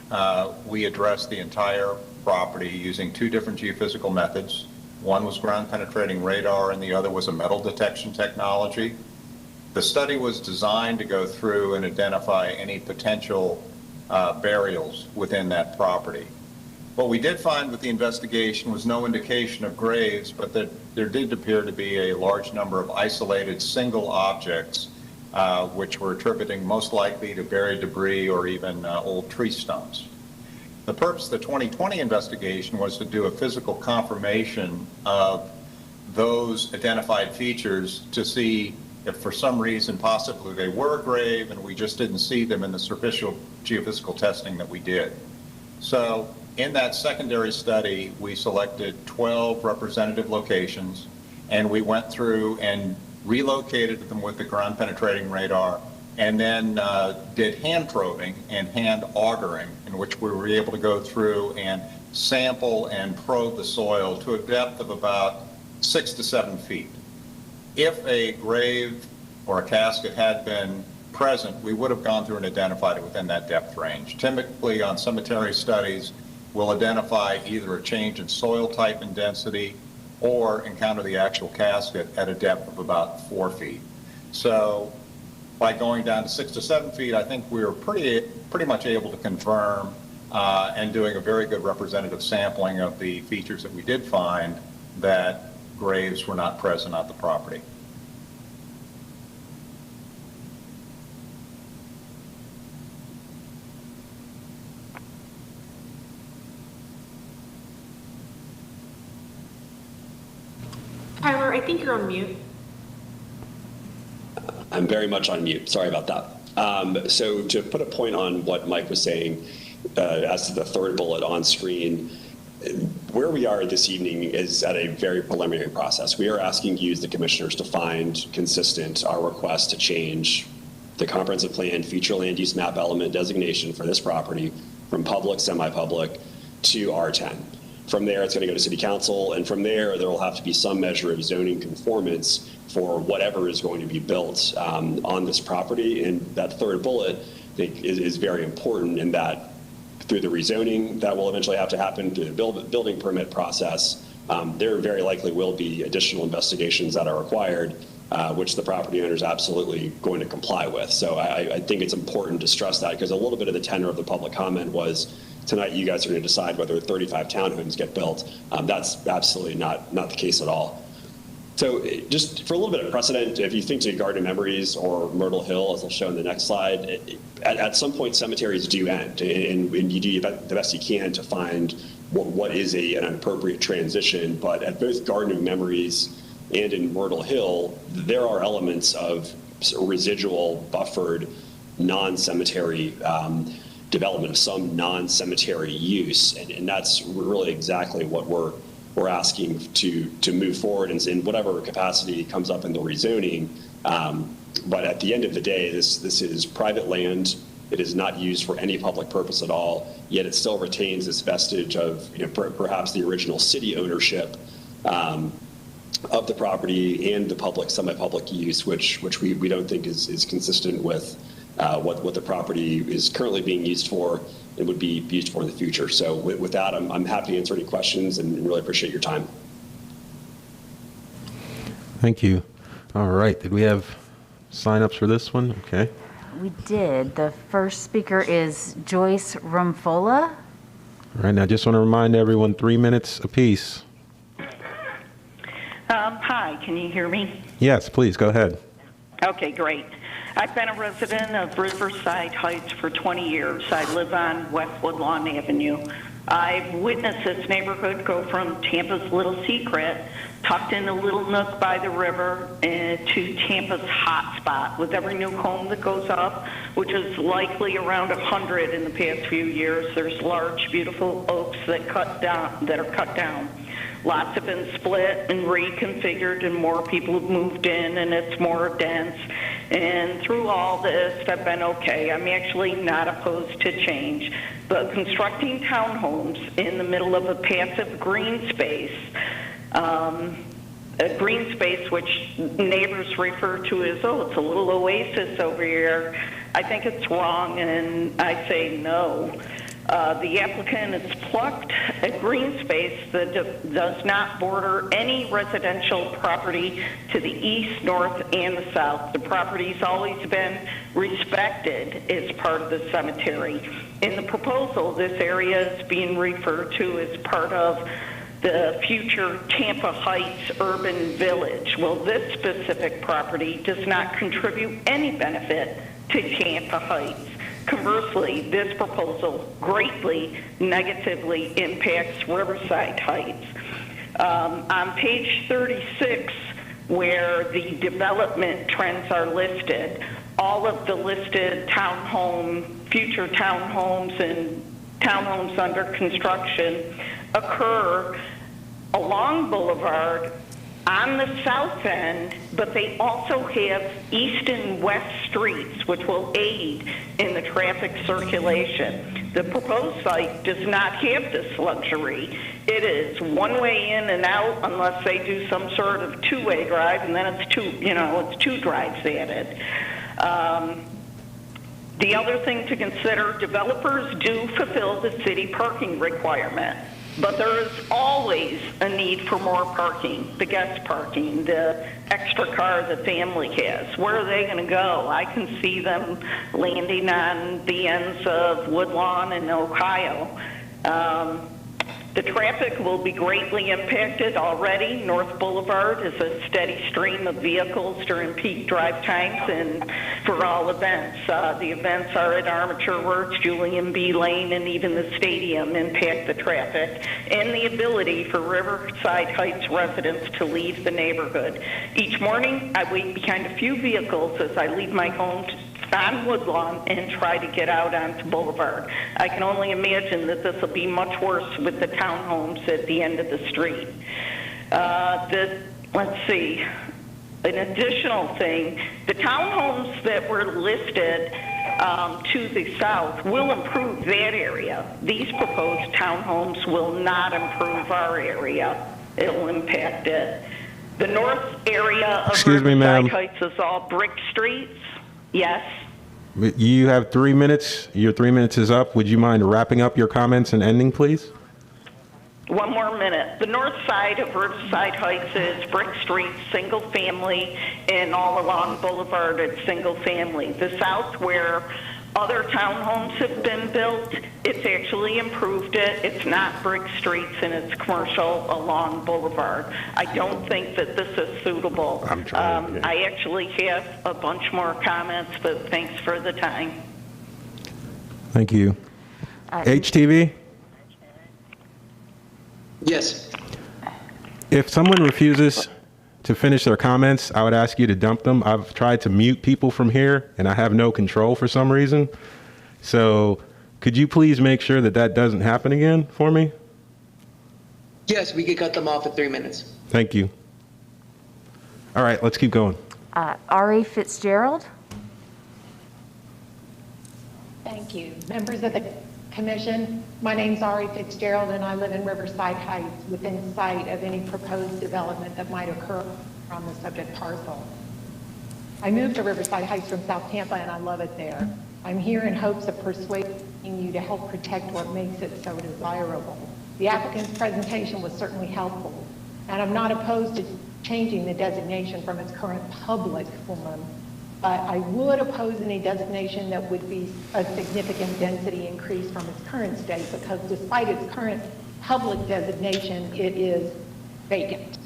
we addressed the entire property using two different geophysical methods. One was ground penetrating radar and the other was a metal detection technology. The study was designed to go through and identify any potential burials within that property. What we did find with the investigation was no indication of graves, but that there did appear to be a large number of isolated single objects which were attributing most likely to buried debris or even old tree stumps. The purpose of the 2020 investigation was to do a physical confirmation of those identified features to see if for some reason possibly they were a grave and we just didn't see them in the superficial geophysical testing that we did. So in that secondary study, we selected 12 representative locations and we went through and relocated them with the ground penetrating radar, and then did hand probing and hand augering, in which we were able to go through and sample and probe the soil to a depth of about 6 to 7 feet. If a grave or a casket had been present, we would have gone through and identified it within that depth range. Typically on cemetery studies, we'll identify either a change in soil type and density or encounter the actual casket at a depth of about 4 feet. So by going down to 6 to 7 feet, I think we were pretty much able to confirm and doing a very good representative sampling of the features that we did find that graves were not present on the property. Tyler, I think you're on mute. I'm very much on mute. Sorry about that. So to put a point on what Mike was saying, as to the third bullet on screen, where we are this evening is at a very preliminary process. We are asking you, the commissioners, to find consistent our request to change the comprehensive plan future land use map element designation for this property from public, semi-public to R10. From there, it's going to go to City Council, and from there will have to be some measure of zoning conformance for whatever is going to be built on this property. And that third bullet, I think, is very important in that through the rezoning that will eventually have to happen, through the building permit process, there very likely will be additional investigations that are required, which the property owner is absolutely going to comply with. So I think it's important to stress that, because a little bit of the tenor of the public comment was, tonight you guys are going to decide whether 35 townhomes get built. That's absolutely not the case at all. So just for a little bit of precedent, if you think to Garden of Memories or Myrtle Hill, as I'll show in the next slide, at some point cemeteries do end, and you do the best you can to find what is an appropriate transition. But at both Garden of Memories and in Myrtle Hill, there are elements of residual buffered non-cemetery development of some non-cemetery use, and that's really exactly what we're asking to move forward in whatever capacity comes up in the rezoning. But at the end of the day, this is private land. It is not used for any public purpose at all, yet it still retains this vestige of perhaps the original city ownership of the property and the public, semi-public use, which we don't think is consistent with what the property is currently being used for and would be used for in the future. So with that, I'm happy to answer any questions and really appreciate your time. Thank you. All right. Did we have sign-ups for this one? Okay. We did. The first speaker is Joyce Remfola. All right. Now, I just want to remind everyone, 3 minutes apiece. Hi, can you hear me? Yes, please. Go ahead. Okay, great. I've been a resident of Riverside Heights for 20 years. I live on West Woodlawn Avenue. I've witnessed this neighborhood go from Tampa's little secret, tucked in a little nook by the river, to Tampa's hot spot with every new home that goes up, which is likely around 100 in the past few years. There's large, beautiful oaks that are cut down. Lots have been split and reconfigured, and more people have moved in, and it's more dense. And through all this, I've been okay. I'm actually not opposed to change. But constructing townhomes in the middle of a passive green space, a green space which neighbors refer to as, oh, it's a little oasis over here, I think it's wrong, and I say no. The applicant has plucked a green space that does not border any residential property to the east, north, and the south. The property's always been respected as part of the cemetery. In the proposal, this area is being referred to as part of the future Tampa Heights urban village. Well, this specific property does not contribute any benefit to Tampa Heights. Conversely, this proposal greatly negatively impacts Riverside Heights. On page 36, where the development trends are listed, all of the listed future townhomes and townhomes under construction occur along Boulevard on the south end, but they also have east and west streets, which will aid in the traffic circulation. The proposed site does not have this luxury. It is one way in and out unless they do some sort of two-way drive, and then it's two drives added. The other thing to consider, developers do fulfill the city parking requirement. But there is always a need for more parking, the guest parking, the extra car the family has. Where are they going to go? I can see them landing on the ends of Woodlawn and Ohio. The traffic will be greatly impacted already. North Boulevard is a steady stream of vehicles during peak drive times and for all events. The events are at Armature Works, Julian B. Lane, and even the stadium impact the traffic and the ability for Riverside Heights residents to leave the neighborhood. Each morning, I wait behind a few vehicles as I leave my home on Woodlawn and try to get out onto Boulevard. I can only imagine that this will be much worse with the townhomes at the end of the street. Let's see, an additional thing, the townhomes that were listed to the south will improve that area. These proposed townhomes will not improve our area. It'll impact it. The north area of Riverside Heights is all brick streets. Yes. You have 3 minutes. Your 3 minutes is up. Would you mind wrapping up your comments and ending, please? One more minute. The north side of Riverside Heights is brick streets, single family, and all along Boulevard it's single family. The south, where other townhomes have been built, it's actually improved it. It's not brick streets and it's commercial along Boulevard. I don't think that this is suitable. I actually have a bunch more comments, but thanks for the time. Thank you. HTV? Yes. If someone refuses to finish their comments, I would ask you to dump them. I've tried to mute people from here, and I have no control for some reason. So could you please make sure that that doesn't happen again for me? Yes, we could cut them off at 3 minutes. Thank you. All right, let's keep going. Ari Fitzgerald? Thank you. Members of the Commission, my name's Ari Fitzgerald and I live in Riverside Heights within sight of any proposed development that might occur on the subject parcel. I moved to Riverside Heights from South Tampa and I love it there. I'm here in hopes of persuading you to help protect what makes it so desirable. The applicant's presentation was certainly helpful, and I'm not opposed to changing the designation from its current public form, but I would oppose any designation that would be a significant density increase from its current state, because despite its current public designation, it is vacant.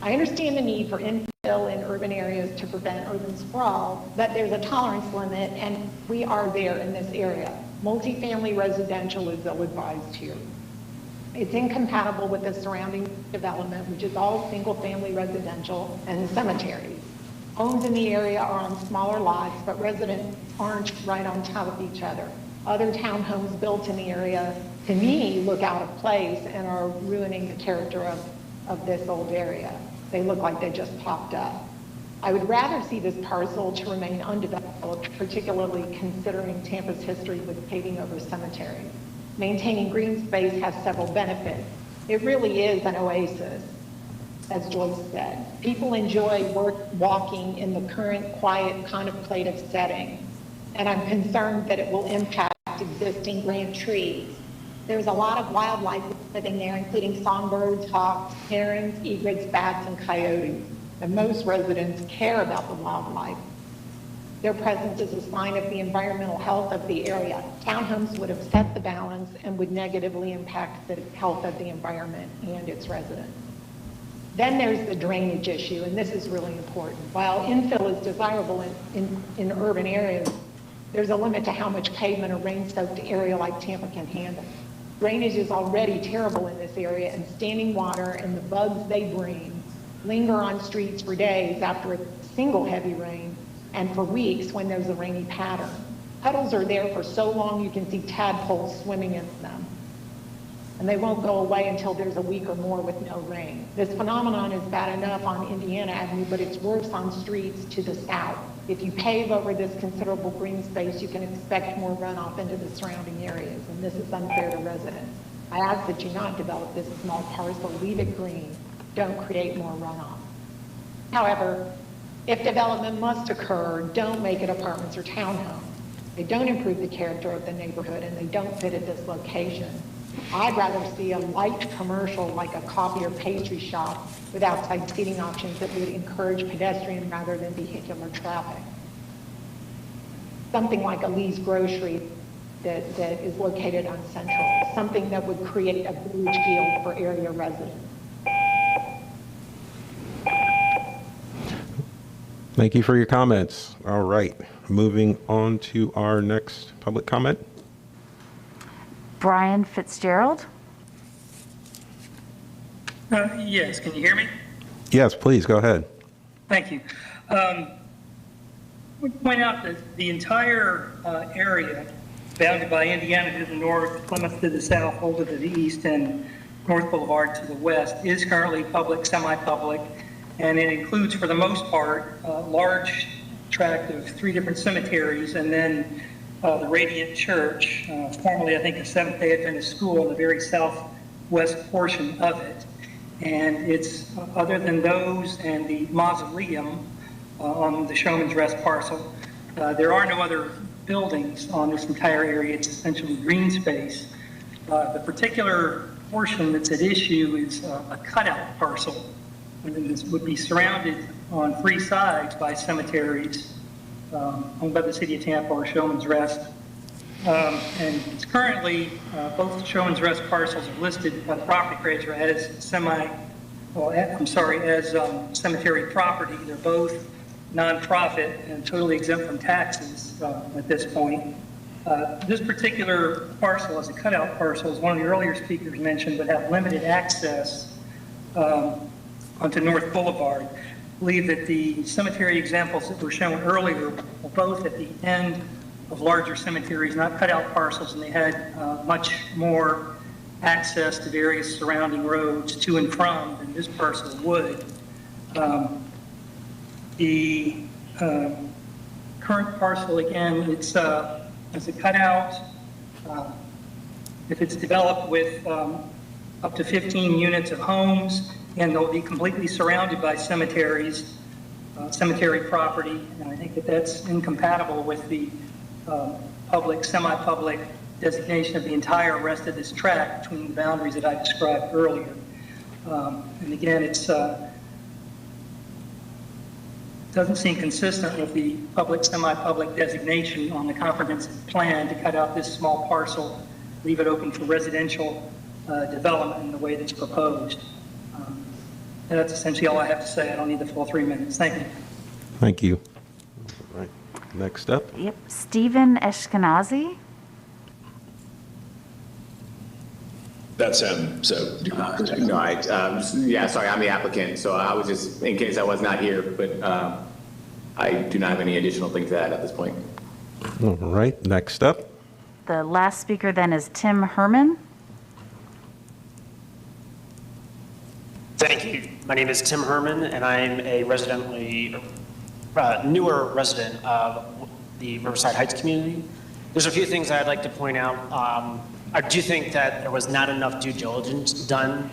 I understand the need for infill in urban areas to prevent urban sprawl, but there's a tolerance limit, and we are there in this area. Multifamily residential is ill-advised here. It's incompatible with the surrounding development, which is all single-family residential and cemeteries. Homes in the area are on smaller lots, but residents aren't right on top of each other. Other townhomes built in the area, to me, look out of place and are ruining the character of this old area. They look like they just popped up. I would rather see this parcel to remain undeveloped, particularly considering Tampa's history with paving over cemeteries. Maintaining green space has several benefits. It really is an oasis, as Joyce said. People enjoy walking in the current quiet, contemplative setting, and I'm concerned that it will impact existing grand trees. There's a lot of wildlife living there, including songbirds, hawks, herons, egrets, bats, and coyotes. And most residents care about the wildlife. Their presence is a sign of the environmental health of the area. Townhomes would upset the balance and would negatively impact the health of the environment and its residents. Then there's the drainage issue, and this is really important. While infill is desirable in urban areas, there's a limit to how much pavement a rain-soaked area like Tampa can handle. Drainage is already terrible in this area, and standing water and the bugs they bring linger on streets for days after a single heavy rain and for weeks when there's a rainy pattern. Puddles are there for so long you can see tadpoles swimming in them. And they won't go away until there's a week or more with no rain. This phenomenon is bad enough on Indiana Avenue, but it's worse on streets to the south. If you pave over this considerable green space, you can expect more runoff into the surrounding areas, and this is unfair to residents. I ask that you not develop this small parcel, leave it green. Don't create more runoff. However, if development must occur, don't make it apartments or townhomes. They don't improve the character of the neighborhood, and they don't fit at this location. I'd rather see a light commercial like a coffee or pastry shop with outside seating options that would encourage pedestrian rather than vehicular traffic. Something like a Lee's Grocery that is located on Central, something that would create a village feel for area residents. Thank you for your comments. All right, moving on to our next public comment. Brian Fitzgerald. Yes, can you hear me? Yes, please, go ahead. Thank you. Would point out that the entire area bounded by Indiana to the north, Plymouth to the south, Boulder to the east, and North Boulevard to the west is currently public, semi-public, and it includes, for the most part, a large tract of 3 different cemeteries, and then the Radiant Church, formerly I think a Seventh-day Adventist school, in the very southwest portion of it. And it's, other than those and the mausoleum on the Showman's Rest parcel, there are no other buildings on this entire area. It's essentially green space. The particular portion that's at issue is a cutout parcel. And this would be surrounded on 3 sides by cemeteries owned by the city of Tampa or Showman's Rest. And it's currently, both Showman's Rest parcels are listed by the property appraiser as cemetery property. They're both nonprofit and totally exempt from taxes at this point. This particular parcel, as a cutout parcel, as one of the earlier speakers mentioned, would have limited access onto North Boulevard. I believe that the cemetery examples that were shown earlier were both at the end of larger cemeteries, not cutout parcels, and they had much more access to various surrounding roads to and from than this parcel would. The current parcel, again, it's as a cutout. If it's developed with up to 15 units of homes, and they'll be completely surrounded by cemeteries, cemetery property, and I think that that's incompatible with the public, semi-public designation of the entire rest of this tract between the boundaries that I described earlier. And again, it's doesn't seem consistent with the public, semi-public designation on the comprehensive plan to cut out this small parcel, leave it open for residential development in the way that's proposed. And that's essentially all I have to say. I don't need the full 3 minutes. Thank you. Thank you. All right, next up. Yep, Stephen Eshkenazi. That's him, so. Yeah, sorry, I'm the applicant, so I was just, in case I was not here, but I do not have any additional things to add at this point. All right, next up. The last speaker then is Tim Herman. Thank you. My name is Tim Herman, and I'm a resident newer resident of the Riverside Heights community. There's a few things I'd like to point out. I do think that there was not enough due diligence done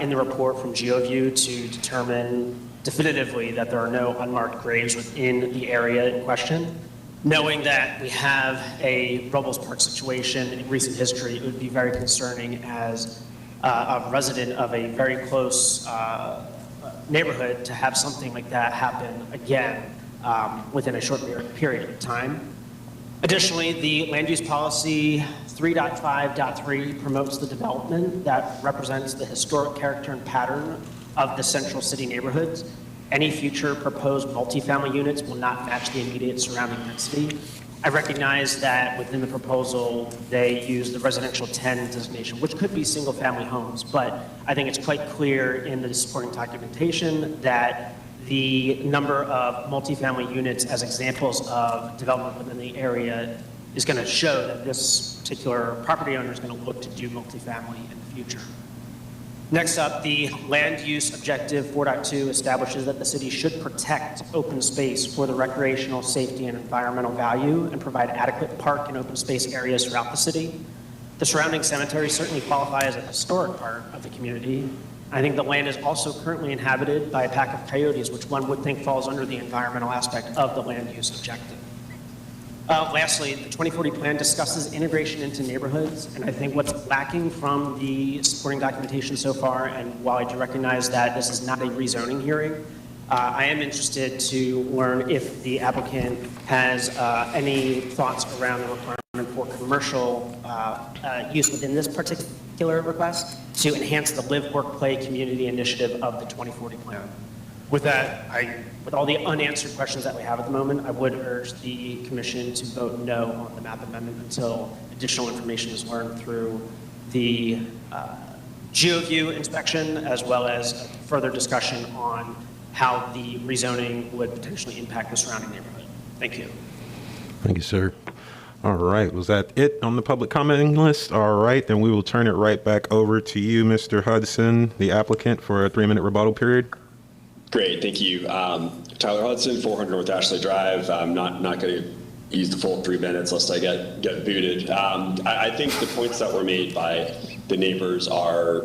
in the report from GeoView to determine definitively that there are no unmarked graves within the area in question. Knowing that we have a Robles Park situation in recent history, it would be very concerning as a resident of a very close neighborhood to have something like that happen again within a short period of time. Additionally, the land use policy 3.5.3 promotes the development that represents the historic character and pattern of the central city neighborhoods. Any future proposed multifamily units will not match the immediate surrounding density. I recognize that within the proposal, they use the residential 10 designation, which could be single family homes, but I think it's quite clear in the supporting documentation that the number of multifamily units as examples of development within the area is going to show that this particular property owner is going to look to do multifamily in the future. Next up, the land use objective 4.2 establishes that the city should protect open space for the recreational, safety, and environmental value and provide adequate park and open space areas throughout the city. The surrounding cemeteries certainly qualify as a historic part of the community. I think the land is also currently inhabited by a pack of coyotes, which one would think falls under the environmental aspect of the land use objective. Lastly, the 2040 plan discusses integration into neighborhoods, and I think what's lacking from the supporting documentation so far, and while I do recognize that this is not a rezoning hearing, I am interested to learn if the applicant has any thoughts around the requirement for commercial use within this particular request to enhance the live, work, play community initiative of the 2040 plan. With that, with all the unanswered questions that we have at the moment, I would urge the commission to vote no on the map amendment until additional information is learned through the GeoView inspection, as well as further discussion on how the rezoning would potentially impact the surrounding neighborhood. Thank you. Thank you, sir. All right, was that it on the public commenting list? All right, then we will turn it right back over to you, Mr. Hudson, the applicant, for a 3-minute rebuttal period. Great, thank you. Tyler Hudson, 400 North Ashley Drive. I'm not going to use the full 3 minutes lest I get booted. I think the points that were made by the neighbors are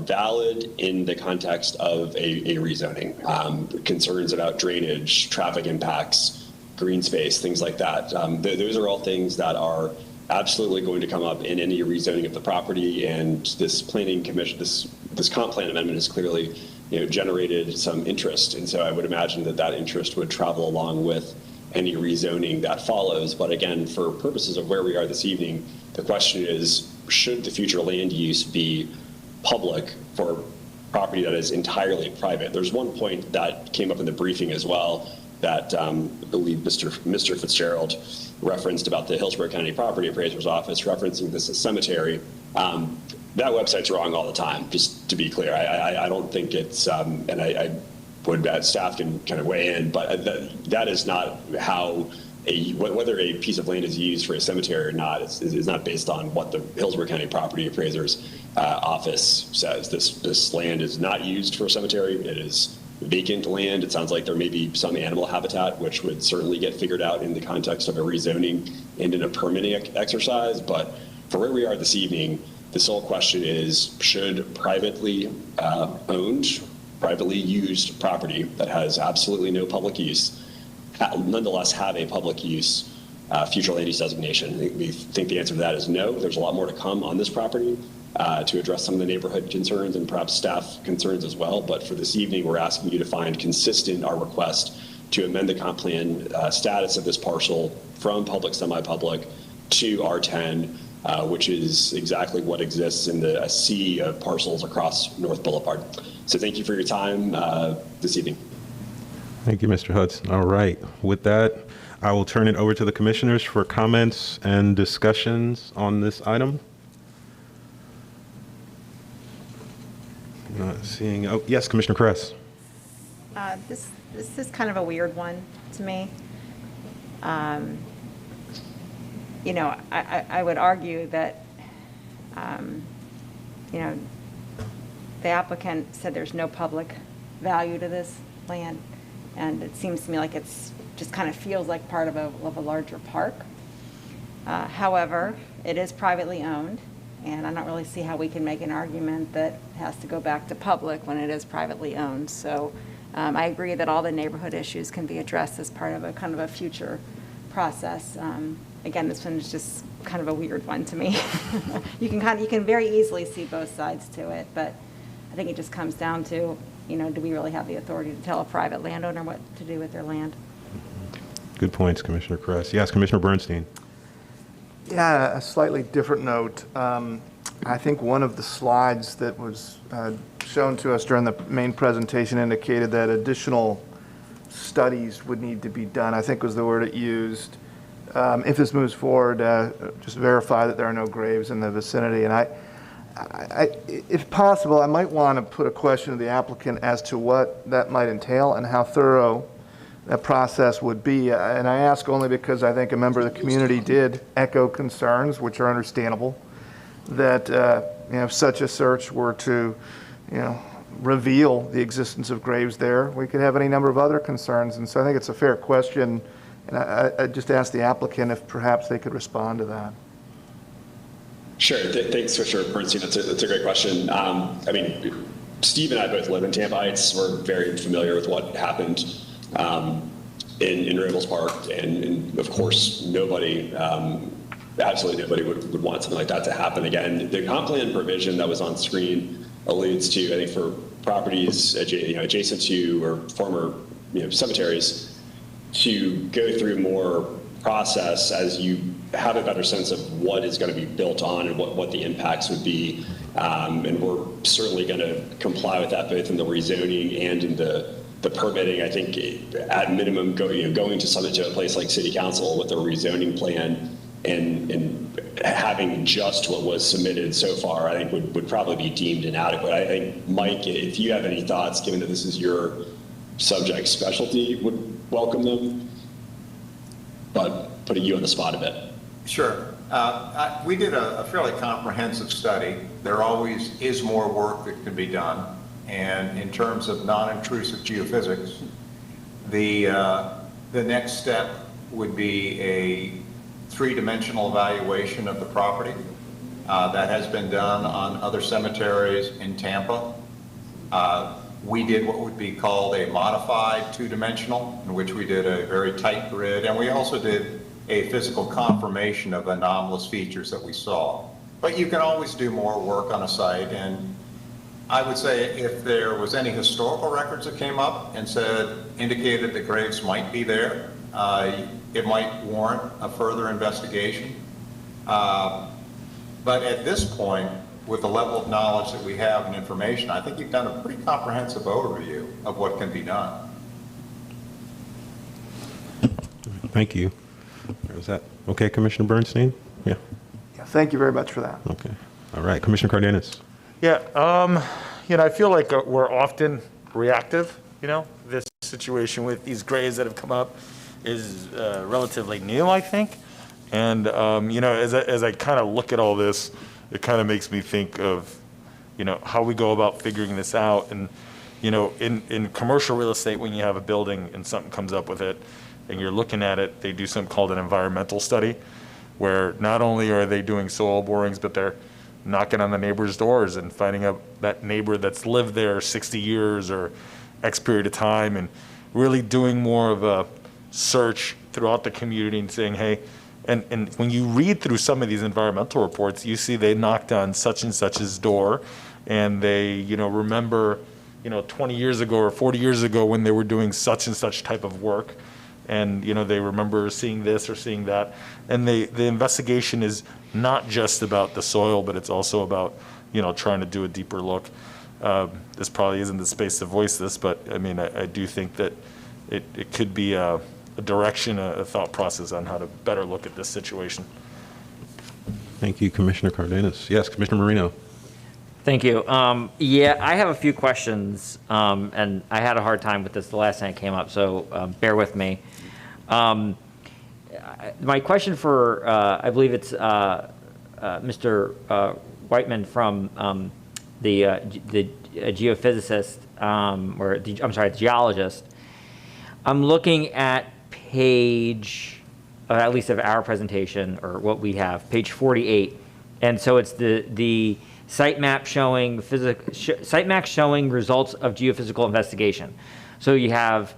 valid in the context of a rezoning. Concerns about drainage, traffic impacts, green space, things like that. Those are all things that are absolutely going to come up in any rezoning of the property, and this planning commission, this comp plan amendment is clearly generated some interest, and so I would imagine that interest would travel along with any rezoning that follows. But again, for purposes of where we are this evening, the question is, should the future land use be public for property that is entirely private? There's one point that came up in the briefing as well that I believe Mr. Fitzgerald referenced about the Hillsborough County Property Appraiser's Office referencing this as cemetery. That website's wrong all the time, just to be clear. I don't think it's, and I would, staff can kind of weigh in, but that is not how whether a piece of land is used for a cemetery or not is not based on what the Hillsborough County Property Appraiser's Office says. This land is not used for a cemetery. It is vacant land. It sounds like there may be some animal habitat, which would certainly get figured out in the context of a rezoning and in a permitting exercise. But for where we are this evening, the sole question is, should privately owned, privately used property that has absolutely no public use nonetheless have a public use future land use designation? We think the answer to that is no. There's a lot more to come on this property to address some of the neighborhood concerns and perhaps staff concerns as well. But for this evening, we're asking you to find consistent our request to amend the comp plan status of this parcel from public semi-public to R10, which is exactly what exists in a sea of parcels across North Boulevard. So thank you for your time this evening. Thank you, Mr. Hudson. All right, with that, I will turn it over to the commissioners for comments and discussions on this item. Not seeing, oh, yes, Commissioner Kress. This is kind of a weird one to me. I would argue that, the applicant said there's no public value to this land. And it seems to me like it's just kind of feels like part of a larger park. However, it is privately owned, and I don't really see how we can make an argument that it has to go back to public when it is privately owned. So I agree that all the neighborhood issues can be addressed as part of a kind of a future process. Again, this one is just kind of a weird one to me. You can very easily see both sides to it, but I think it just comes down to, do we really have the authority to tell a private landowner what to do with their land? Good points, Commissioner Kress. Yes, Commissioner Bernstein. Yeah, a slightly different note. I think one of the slides that was shown to us during the main presentation indicated that additional studies would need to be done, I think was the word it used. If this moves forward, just verify that there are no graves in the vicinity. And if possible, I might want to put a question to the applicant as to what that might entail and how thorough that process would be. And I ask only because I think a member of the community did echo concerns, which are understandable, that if such a search were to reveal the existence of graves there, we could have any number of other concerns. And so I think it's a fair question, and I just ask the applicant if perhaps they could respond to that. Sure. Thanks, Commissioner Bernstein. That's a great question. Steve and I both live in Tampa Heights. We're very familiar with what happened in Rables Park, and of course, absolutely nobody would want something like that to happen again. The comp plan provision that was on screen alludes to, I think, for properties adjacent to or former cemeteries, to go through more process as you have a better sense of what is going to be built on and what the impacts would be. And we're certainly going to comply with that both in the rezoning and in the permitting. I think at minimum, going to a place like City Council with a rezoning plan and having just what was submitted so far, I think would probably be deemed inadequate. I think, Mike, if you have any thoughts, given that this is your subject specialty, would welcome them, but putting you on the spot a bit. Sure. We did a fairly comprehensive study. There always is more work that can be done. And in terms of non-intrusive geophysics, the next step would be a three-dimensional evaluation of the property. That has been done on other cemeteries in Tampa. We did what would be called a modified two-dimensional, in which we did a very tight grid, and we also did a physical confirmation of anomalous features that we saw. But you can always do more work on a site, and I would say if there was any historical records that came up and indicated the graves might be there, it might warrant a further investigation. But at this point, with the level of knowledge that we have and information, I think you've done a pretty comprehensive overview of what can be done. Thank you. Is that okay, Commissioner Bernstein? Yeah. Thank you very much for that. Okay. All right, Commissioner Cardenas. Yeah, I feel like we're often reactive. This situation with these graves that have come up is relatively new, I think. And, as I kind of look at all this, it kind of makes me think of, how we go about figuring this out. And, in commercial real estate, when you have a building and something comes up with it and you're looking at it, they do something called an environmental study, where not only are they doing soil borings, but they're knocking on the neighbor's doors and finding out that neighbor that's lived there 60 years or X period of time, and really doing more of a search throughout the community and saying, hey, and when you read through some of these environmental reports, you see they knocked on such and such's door, and they, remember, 20 years ago or 40 years ago when they were doing such and such type of work, and, they remember seeing this or seeing that. And the investigation is not just about the soil, but it's also about, trying to do a deeper look. This probably isn't the space to voice this, but I do think that it could be a direction, a thought process on how to better look at this situation. Thank you, Commissioner Cardenas. Yes, Commissioner Marino. Thank you. Yeah, I have a few questions, and I had a hard time with this the last time it came up, so bear with me. My question for, I believe it's Mr. Whiteman from the geophysicist, the geologist. I'm looking at page, at least of our presentation, or what we have, page 48. And so it's the site map showing site map showing results of geophysical investigation. So you have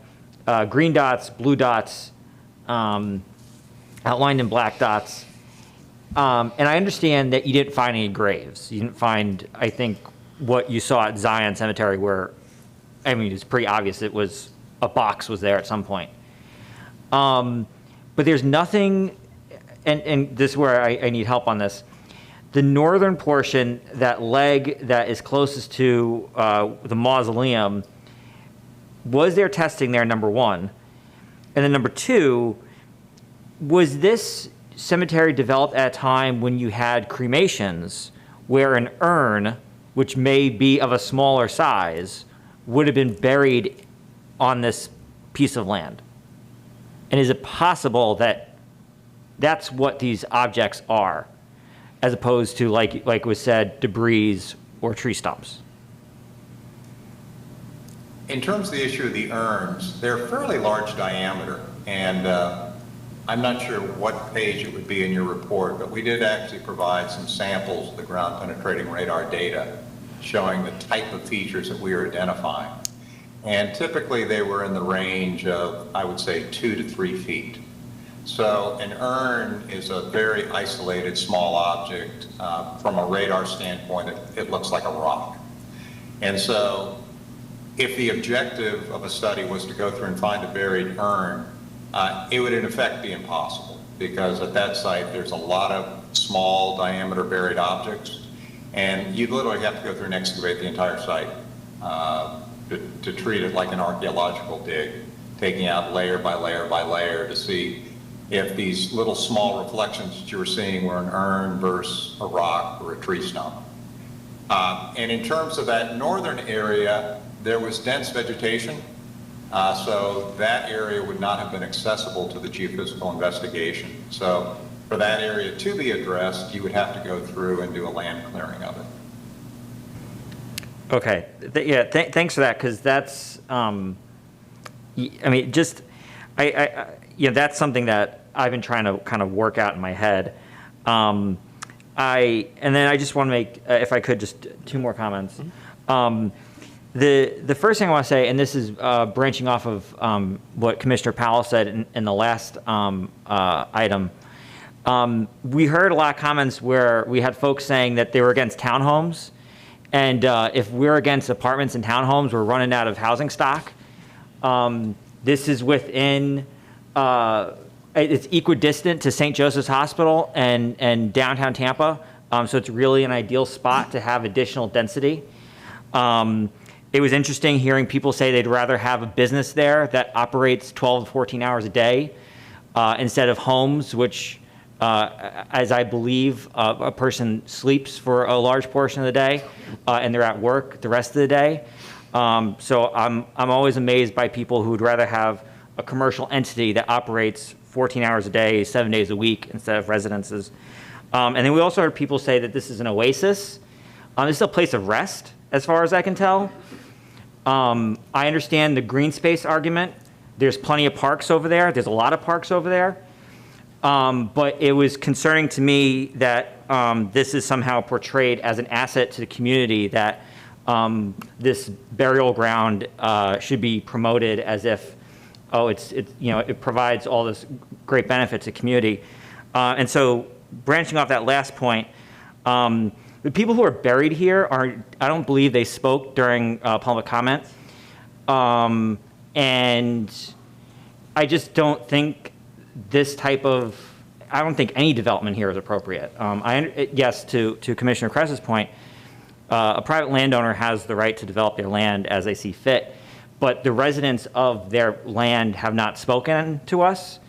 green dots, blue dots, outlined in black dots. And I understand that you didn't find any graves. You didn't find, I think, what you saw at Zion Cemetery where, I mean, it's pretty obvious it was, a box was there at some point. But there's nothing, and this is where I need help on this. The northern portion, that leg that is closest to the mausoleum, was there testing there, number one? And then number two, was this cemetery developed at a time when you had cremations where an urn, which may be of a smaller size, would have been buried on this piece of land? And is it possible that that's what these objects are, as opposed to, like was said, debris or tree stumps? In terms of the issue of the urns, they're fairly large diameter, and I'm not sure what page it would be in your report, but we did actually provide some samples of the ground penetrating radar data showing the type of features that we are identifying. And typically they were in the range of, I would say, 2 to 3 feet. So an urn is a very isolated small object. From a radar standpoint, it looks like a rock. And so if the objective of a study was to go through and find a buried urn, it would in effect be impossible, because at that site there's a lot of small diameter buried objects, and you'd literally have to go through and excavate the entire site to treat it like an archaeological dig, taking out layer by layer by layer to see if these little small reflections that you were seeing were an urn versus a rock or a tree stump. And in terms of that northern area, there was dense vegetation, so that area would not have been accessible to the geophysical investigation. So for that area to be addressed, you would have to go through and do a land clearing of it. Okay, thanks for that, because that's, I mean, just, that's something that I've been trying to kind of work out in my head. And then I just want to make, if I could, just 2 more comments. The first thing I want to say, and this is branching off of what Commissioner Powell said in the last item, we heard a lot of comments where we had folks saying that they were against townhomes, and if we're against apartments and townhomes, we're running out of housing stock. This is within, it's equidistant to St. Joseph's Hospital and downtown Tampa, so it's really an ideal spot to have additional density. It was interesting hearing people say they'd rather have a business there that operates 12 to 14 hours a day instead of homes, which, as I believe, a person sleeps for a large portion of the day and they're at work the rest of the day. So I'm always amazed by people who would rather have a commercial entity that operates 14 hours a day, 7 days a week instead of residences. And then we also heard people say that this is an oasis. This is a place of rest, as far as I can tell. I understand the green space argument. There's plenty of parks over there. There's a lot of parks over there. But it was concerning to me that this is somehow portrayed as an asset to the community, that this burial ground should be promoted as if, oh, it provides all this great benefit to the community. And so branching off that last point, the people who are buried here I don't believe they spoke during public comment. And I just don't think I don't think any development here is appropriate. Yes, to Commissioner Kress's point, a private landowner has the right to develop their land as they see fit, but the residents of their land have not spoken to us.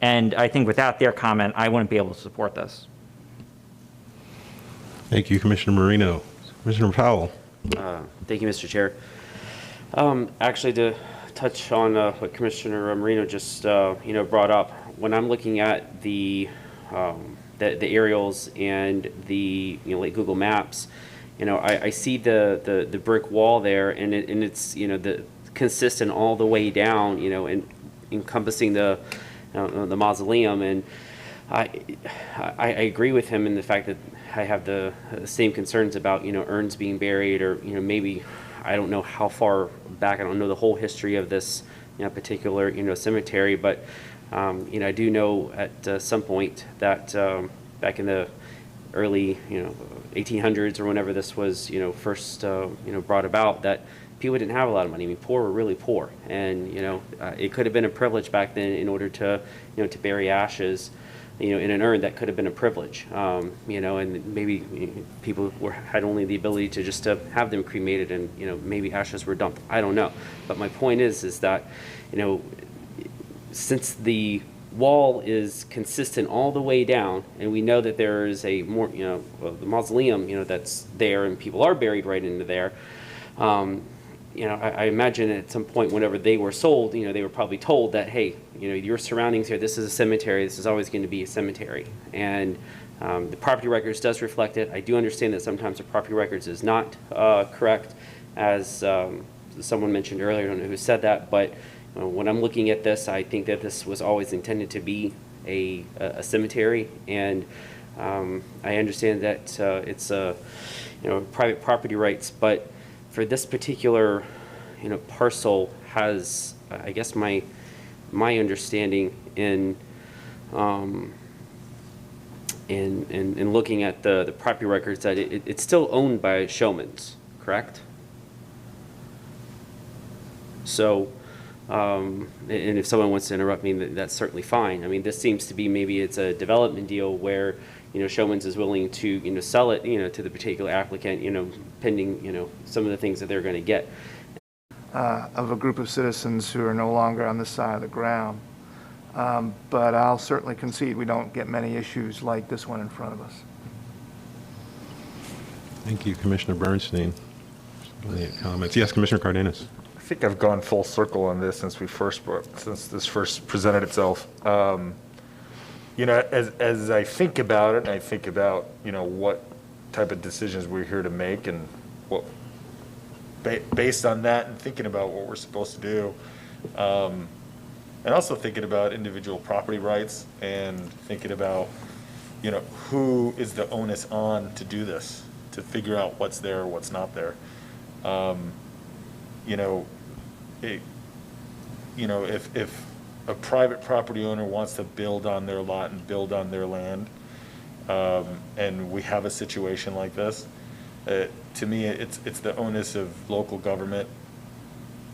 And I think without their comment, I wouldn't be able to support this. Thank you, Commissioner Marino. Commissioner Powell. Thank you, Mr. Chair. Actually, to touch on what Commissioner Marino just brought up, when I'm looking at the aerials and the like Google Maps, I see the brick wall there, and it's consistent all the way down, and encompassing the mausoleum. And I agree with him in the fact that I have the same concerns about, urns being buried, or, maybe, I don't know how far back, I don't know the whole history of this, particular, cemetery, but, I do know at some point that back in the early, 1800s or whenever this was, first, brought about, that people didn't have a lot of money. I mean, poor were really poor, and it could have been a privilege back then in order to, to bury ashes, in an urn. That could have been a privilege, and maybe people had only the ability to just to have them cremated, and maybe ashes were dumped. I don't know, but my point is that, since the wall is consistent all the way down, and we know that there is a more, the mausoleum, that's there, and people are buried right into there. I imagine at some point whenever they were sold, they were probably told that, hey, your surroundings here, this is a cemetery, this is always going to be a cemetery. And the property records does reflect it. I do understand that sometimes the property records is not correct, as someone mentioned earlier, I don't know who said that, but when I'm looking at this, I think that this was always intended to be a cemetery, and I understand that it's private property rights, but for this particular parcel has, I guess my understanding in looking at the property records, that it's still owned by Showman's, correct? So, and if someone wants to interrupt me, that's certainly fine. I mean, this seems to be, maybe it's a development deal where, Showman's is willing to, sell it, to the particular applicant, pending, some of the things that they're going to get. Of a group of citizens who are no longer on this side of the ground. But I'll certainly concede we don't get many issues like this one in front of us. Thank you, Commissioner Bernstein. Any comments? Yes, Commissioner Cardenas. I think I've gone full circle on this since this first presented itself. As I think about it, and I think about, what type of decisions we're here to make, and what, based on that, and thinking about what we're supposed to do, and also thinking about individual property rights, and thinking about, who is the onus on to do this, to figure out what's there, what's not there. If a private property owner wants to build on their lot and build on their land, and we have a situation like this, to me, it's the onus of local government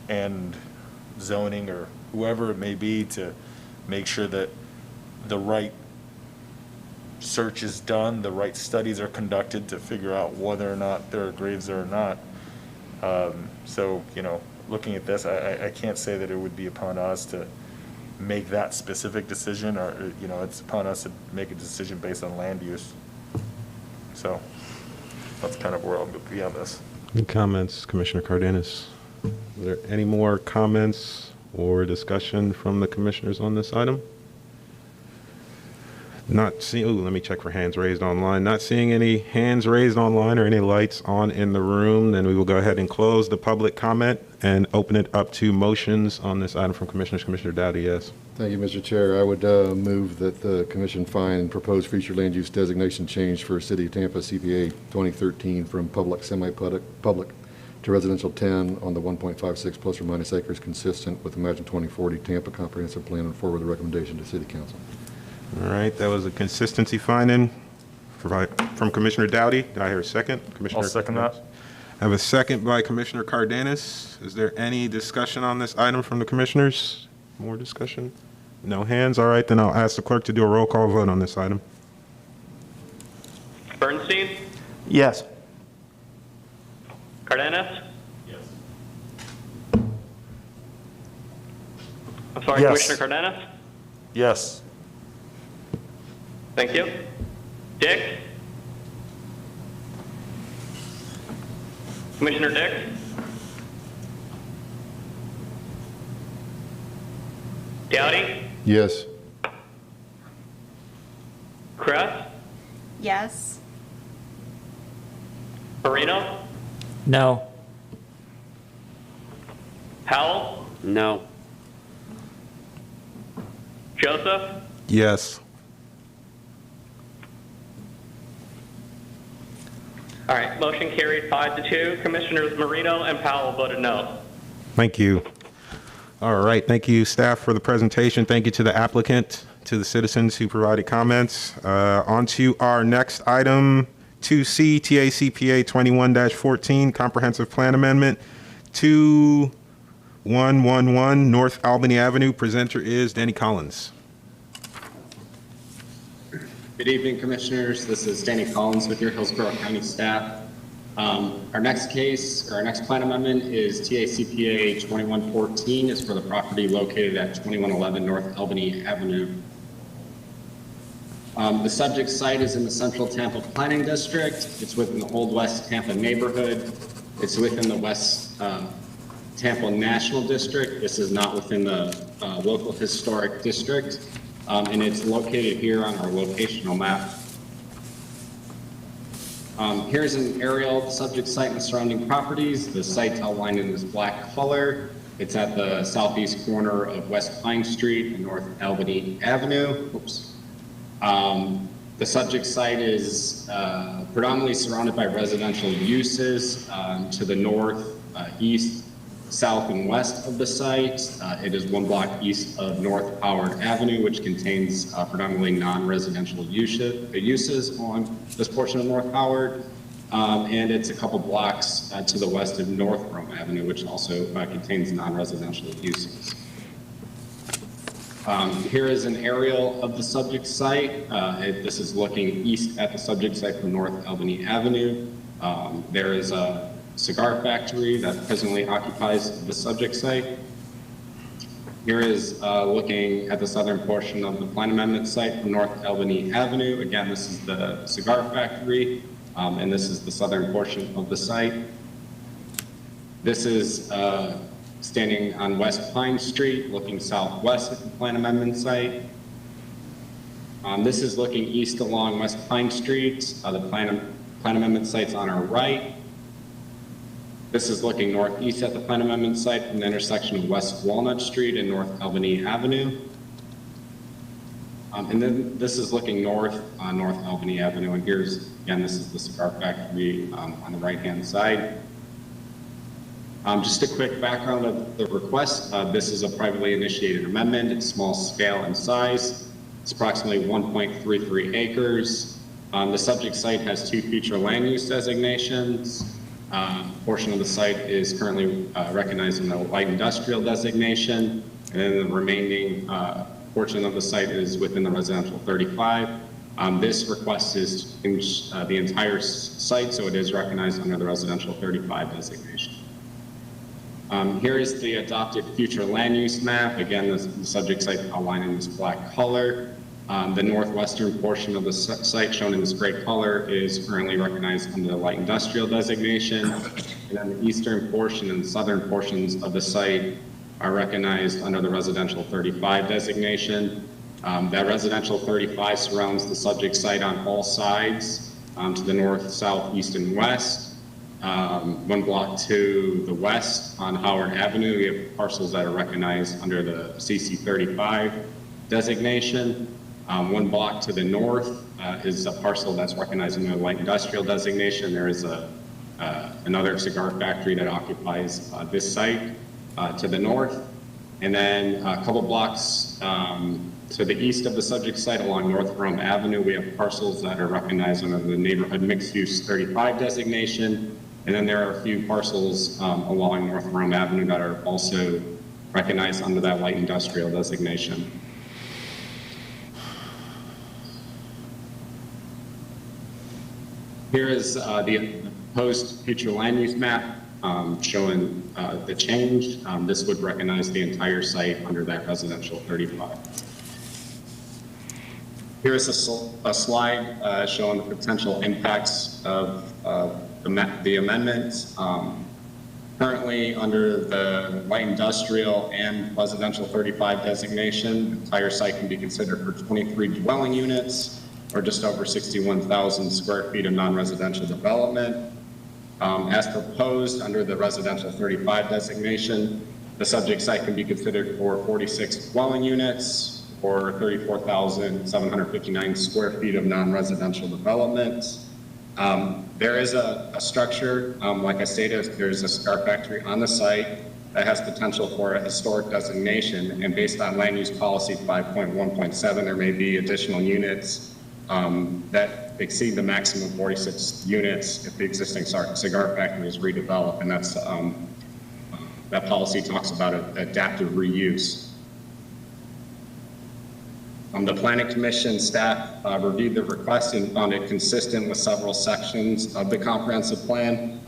and zoning, or whoever it may be, to make sure that the right search is done, the right studies are conducted to figure out whether or not there are graves there or not. So, looking at this, I can't say that it would be upon us to make that specific decision, or, it's upon us to make a decision based on land use. So that's kind of where I'll be on this. Any comments, Commissioner Cardenas? Are there any more comments or discussion from the commissioners on this item? Not seeing, let me check for hands raised online. Not seeing any hands raised online or any lights on in the room, then we will go ahead and close the public comment and open it up to motions on this item from commissioners. Commissioner Dowdy, yes. Thank you, Mr. Chair. I would move that the commission find proposed future land use designation change for City of Tampa CPA 2013 from public, semi-public to residential 10 on the 1.56 plus or minus acres consistent with Imagine 2040 Tampa Comprehensive Plan, and forward the recommendation to City Council. All right, that was a consistency finding from Commissioner Dowdy. Did I hear a second? Commissioner, I'll second that. I have a second by Commissioner Cardenas. Is there any discussion on this item from the commissioners? More discussion? No hands? All right, then I'll ask the clerk to do a roll call vote on this item. Bernstein? Yes. Cardenas? Yes. I'm sorry, Yes. Commissioner Cardenas? Yes. Thank you. Dick? Commissioner Dick? Dowdy? Yes. Kress? Yes. Marino? No. Powell? No. Joseph? Yes. All right, motion carried 5-2. Commissioners Marino and Powell voted no. Thank you. All right, thank you, staff, for the presentation. Thank you to the applicant, to the citizens who provided comments. On to our next item, 2C, TACPA 21-14, Comprehensive Plan Amendment, 2111 North Albany Avenue. Presenter is Danny Collins. Good evening, Commissioners. This is Danny Collins with your Hillsborough County staff. Our next case, or our next plan amendment is TACPA 2114. It's for the property located at 2111 North Albany Avenue. The subject site is in the Central Tampa Planning District. It's within the Old West Tampa neighborhood. It's within the West Tampa National District. This is not within the local historic district. And it's located here on our locational map. Here's an aerial of the subject site and the surrounding properties. The site's outlined in this black color. It's at the southeast corner of West Pine Street and North Albany Avenue. Oops. The subject site is predominantly surrounded by residential uses to the north, east, south, and west of the site. It is 1 block east of North Howard Avenue, which contains predominantly non-residential uses on this portion of North Howard. And it's a couple blocks to the west of North Rome Avenue, which also contains non-residential uses. Here is an aerial of the subject site. This is looking east at the subject site from North Albany Avenue. There is a cigar factory that presently occupies the subject site. Here is looking at the southern portion of the plan amendment site from North Albany Avenue. Again, this is the cigar factory, and this is the southern portion of the site. This is standing on West Pine Street, looking southwest at the plan amendment site. This is looking east along West Pine Street. The plan amendment site's on our right. This is looking northeast at the plan amendment site from the intersection of West Walnut Street and North Albany Avenue. And then this is looking north on North Albany Avenue. And here's, again, this is the cigar factory on the right-hand side. Just a quick background of the request. This is a privately initiated amendment. It's small scale and size. It's approximately 1.33 acres. The subject site has 2 future land use designations. A portion of the site is currently recognized in the light industrial designation, and then the remaining portion of the site is within the residential 35. This request is to change the entire site, so it is recognized under the residential 35 designation. Here is the adopted future land use map. Again, the subject site outlined in this black color. The northwestern portion of the site shown in this gray color is currently recognized under the light industrial designation. And then the eastern portion and southern portions of the site are recognized under the residential 35 designation. That residential 35 surrounds the subject site on all sides to the north, south, east, and west. 1 block to the west on Howard Avenue, we have parcels that are recognized under the CC 35 designation. 1 block to the north is a parcel that's recognized in the light industrial designation. There is another cigar factory that occupies this site to the north. And then a couple blocks to the east of the subject site along North Rome Avenue, we have parcels that are recognized under the neighborhood mixed use 35 designation. And then there are a few parcels along North Rome Avenue that are also recognized under that light industrial designation. Here is the proposed future land use map showing the change. This would recognize the entire site under that residential 35. Here is a slide showing the potential impacts of the amendments. Currently, under the light industrial and residential 35 designation, the entire site can be considered for 23 dwelling units, or just over 61,000 square feet of non-residential development. As proposed under the residential 35 designation, the subject site can be considered for 46 dwelling units, for 34,759 square feet of non-residential development. There is a structure, like I stated, there's a cigar factory on the site that has potential for a historic designation, and based on land use policy 5.1.7, there may be additional units that exceed the maximum 46 units if the existing cigar factory is redeveloped, and that's that policy talks about adaptive reuse. The Planning Commission staff reviewed the request and found it consistent with several sections of the comprehensive plan.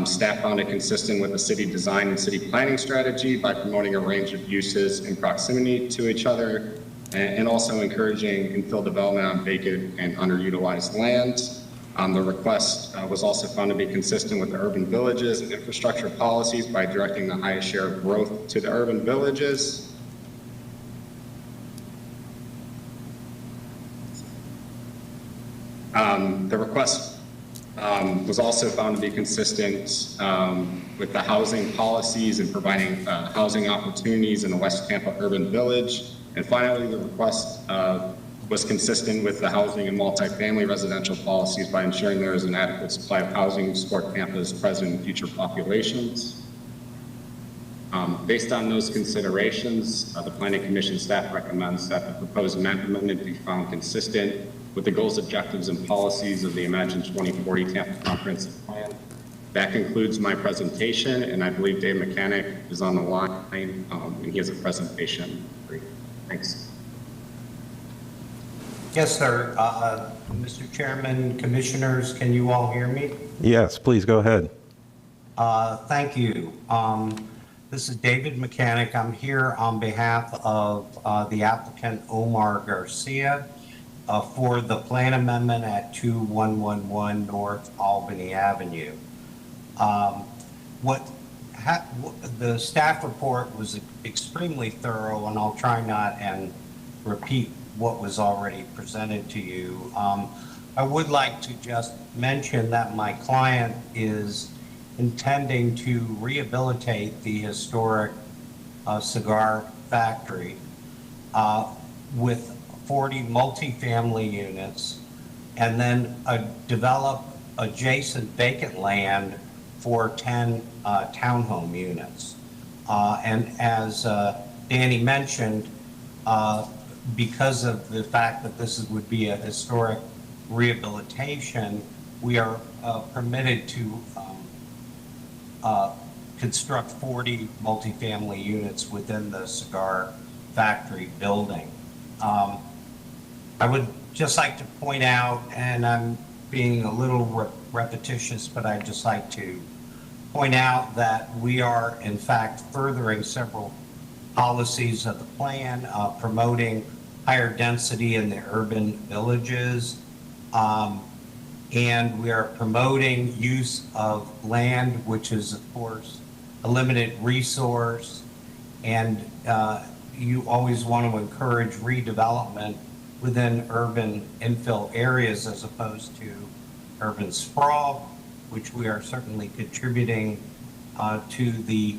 Staff found it consistent with the city design and city planning strategy by promoting a range of uses in proximity to each other and also encouraging infill development on vacant and underutilized land. The request was also found to be consistent with the urban villages and infrastructure policies by directing the highest share of growth to the urban villages. The request was also found to be consistent with the housing policies and providing housing opportunities in the West Tampa urban village. And finally, the request was consistent with the housing and multifamily residential policies by ensuring there is an adequate supply of housing to support Tampa's present and future populations. Based on those considerations, the Planning Commission staff recommends that the proposed amendment be found consistent with the goals, objectives, and policies of the Imagine 2040 Tampa Comprehensive Plan. That concludes my presentation, and I believe Dave Mechanic is on the line, and he has a presentation. Thanks. Yes, sir. Mr. Chairman, Commissioners, can you all hear me? Yes, please go ahead. Thank you. This is David Mechanic. I'm here on behalf of the applicant Omar Garcia for the plan amendment at 2111 North Albany Avenue. The staff report was extremely thorough, and I'll try not and repeat what was already presented to you. I would like to just mention that my client is intending to rehabilitate the historic cigar factory with 40 multifamily units, and then develop adjacent vacant land for 10 townhome units. And as Danny mentioned, because of the fact that this would be a historic rehabilitation, we are permitted to construct 40 multifamily units within the cigar factory building. I would just like to point out, and I'm being a little repetitious, but I'd just like to point out that we are in fact furthering several policies of the plan, promoting higher density in the urban villages, and we are promoting use of land, which is of course a limited resource, and you always want to encourage redevelopment within urban infill areas as opposed to urban sprawl, which we are certainly contributing to the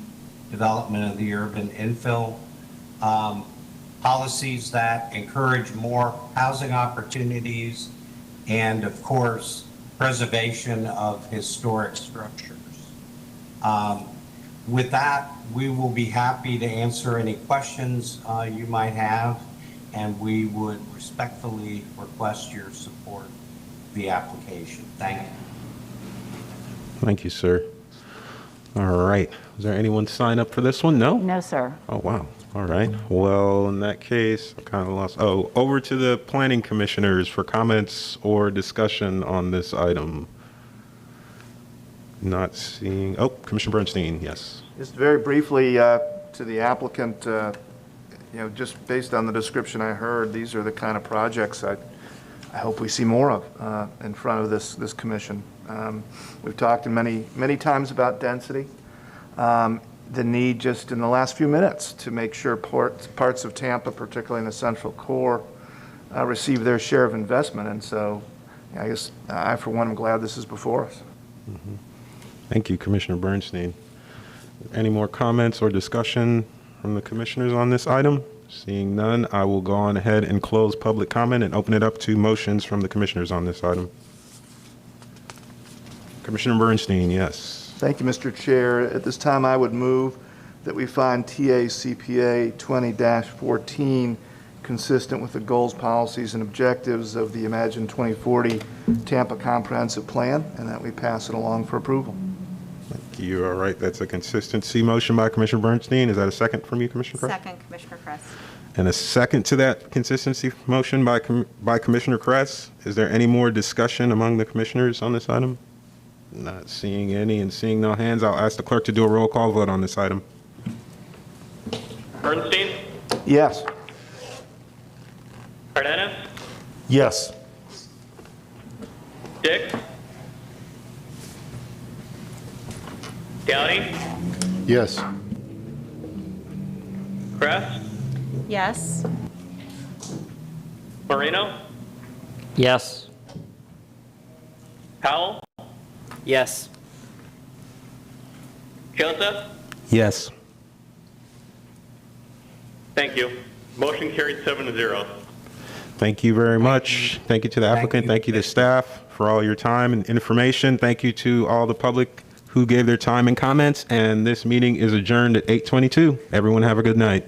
development of the urban infill. Policies that encourage more housing opportunities, and of course, preservation of historic structures. With that, we will be happy to answer any questions you might have, and we would respectfully request your support of the application. Thank you. Thank you, sir. All right. Is there anyone sign up for this one? No? No, sir. Oh, wow. All right. Well, in that case, I kind of lost. Oh, over to the planning commissioners for comments or discussion on this item. Not seeing. Oh, Commissioner Bernstein, yes. Just very briefly to the applicant, just based on the description I heard, these are the kind of projects I hope we see more of in front of this commission. We've talked many times about density. The need just in the last few minutes to make sure parts of Tampa, particularly in the central core, receive their share of investment. And so I guess I, for one, am glad this is before us. Mm-hmm. Thank you, Commissioner Bernstein. Any more comments or discussion from the commissioners on this item? Seeing none, I will go on ahead and close public comment and open it up to motions from the commissioners on this item. Commissioner Bernstein, yes. Thank you, Mr. Chair. At this time, I would move that we find TA CPA 20-14 consistent with the goals, policies, and objectives of the Imagine 2040 Tampa Comprehensive Plan, and that we pass it along for approval. Thank you. All right, that's a consistency motion by Commissioner Bernstein. Is that a second from you, Commissioner Kress? Second, Commissioner Kress. And a second to that consistency motion by Commissioner Kress. Is there any more discussion among the commissioners on this item? Not seeing any and seeing no hands, I'll ask the clerk to do a roll call vote on this item. Bernstein? Yes. Cardenas? Yes. Dick? Downey? Yes. Kress? Yes. Marino? Yes. Powell? Yes. Joseph? Yes. Thank you. Motion carried 7-0. Thank you very much. Thank you to the applicant. Thank you to staff for all your time and information. Thank you to all the public who gave their time and comments. And this meeting is adjourned at 8:22. Everyone have a good night.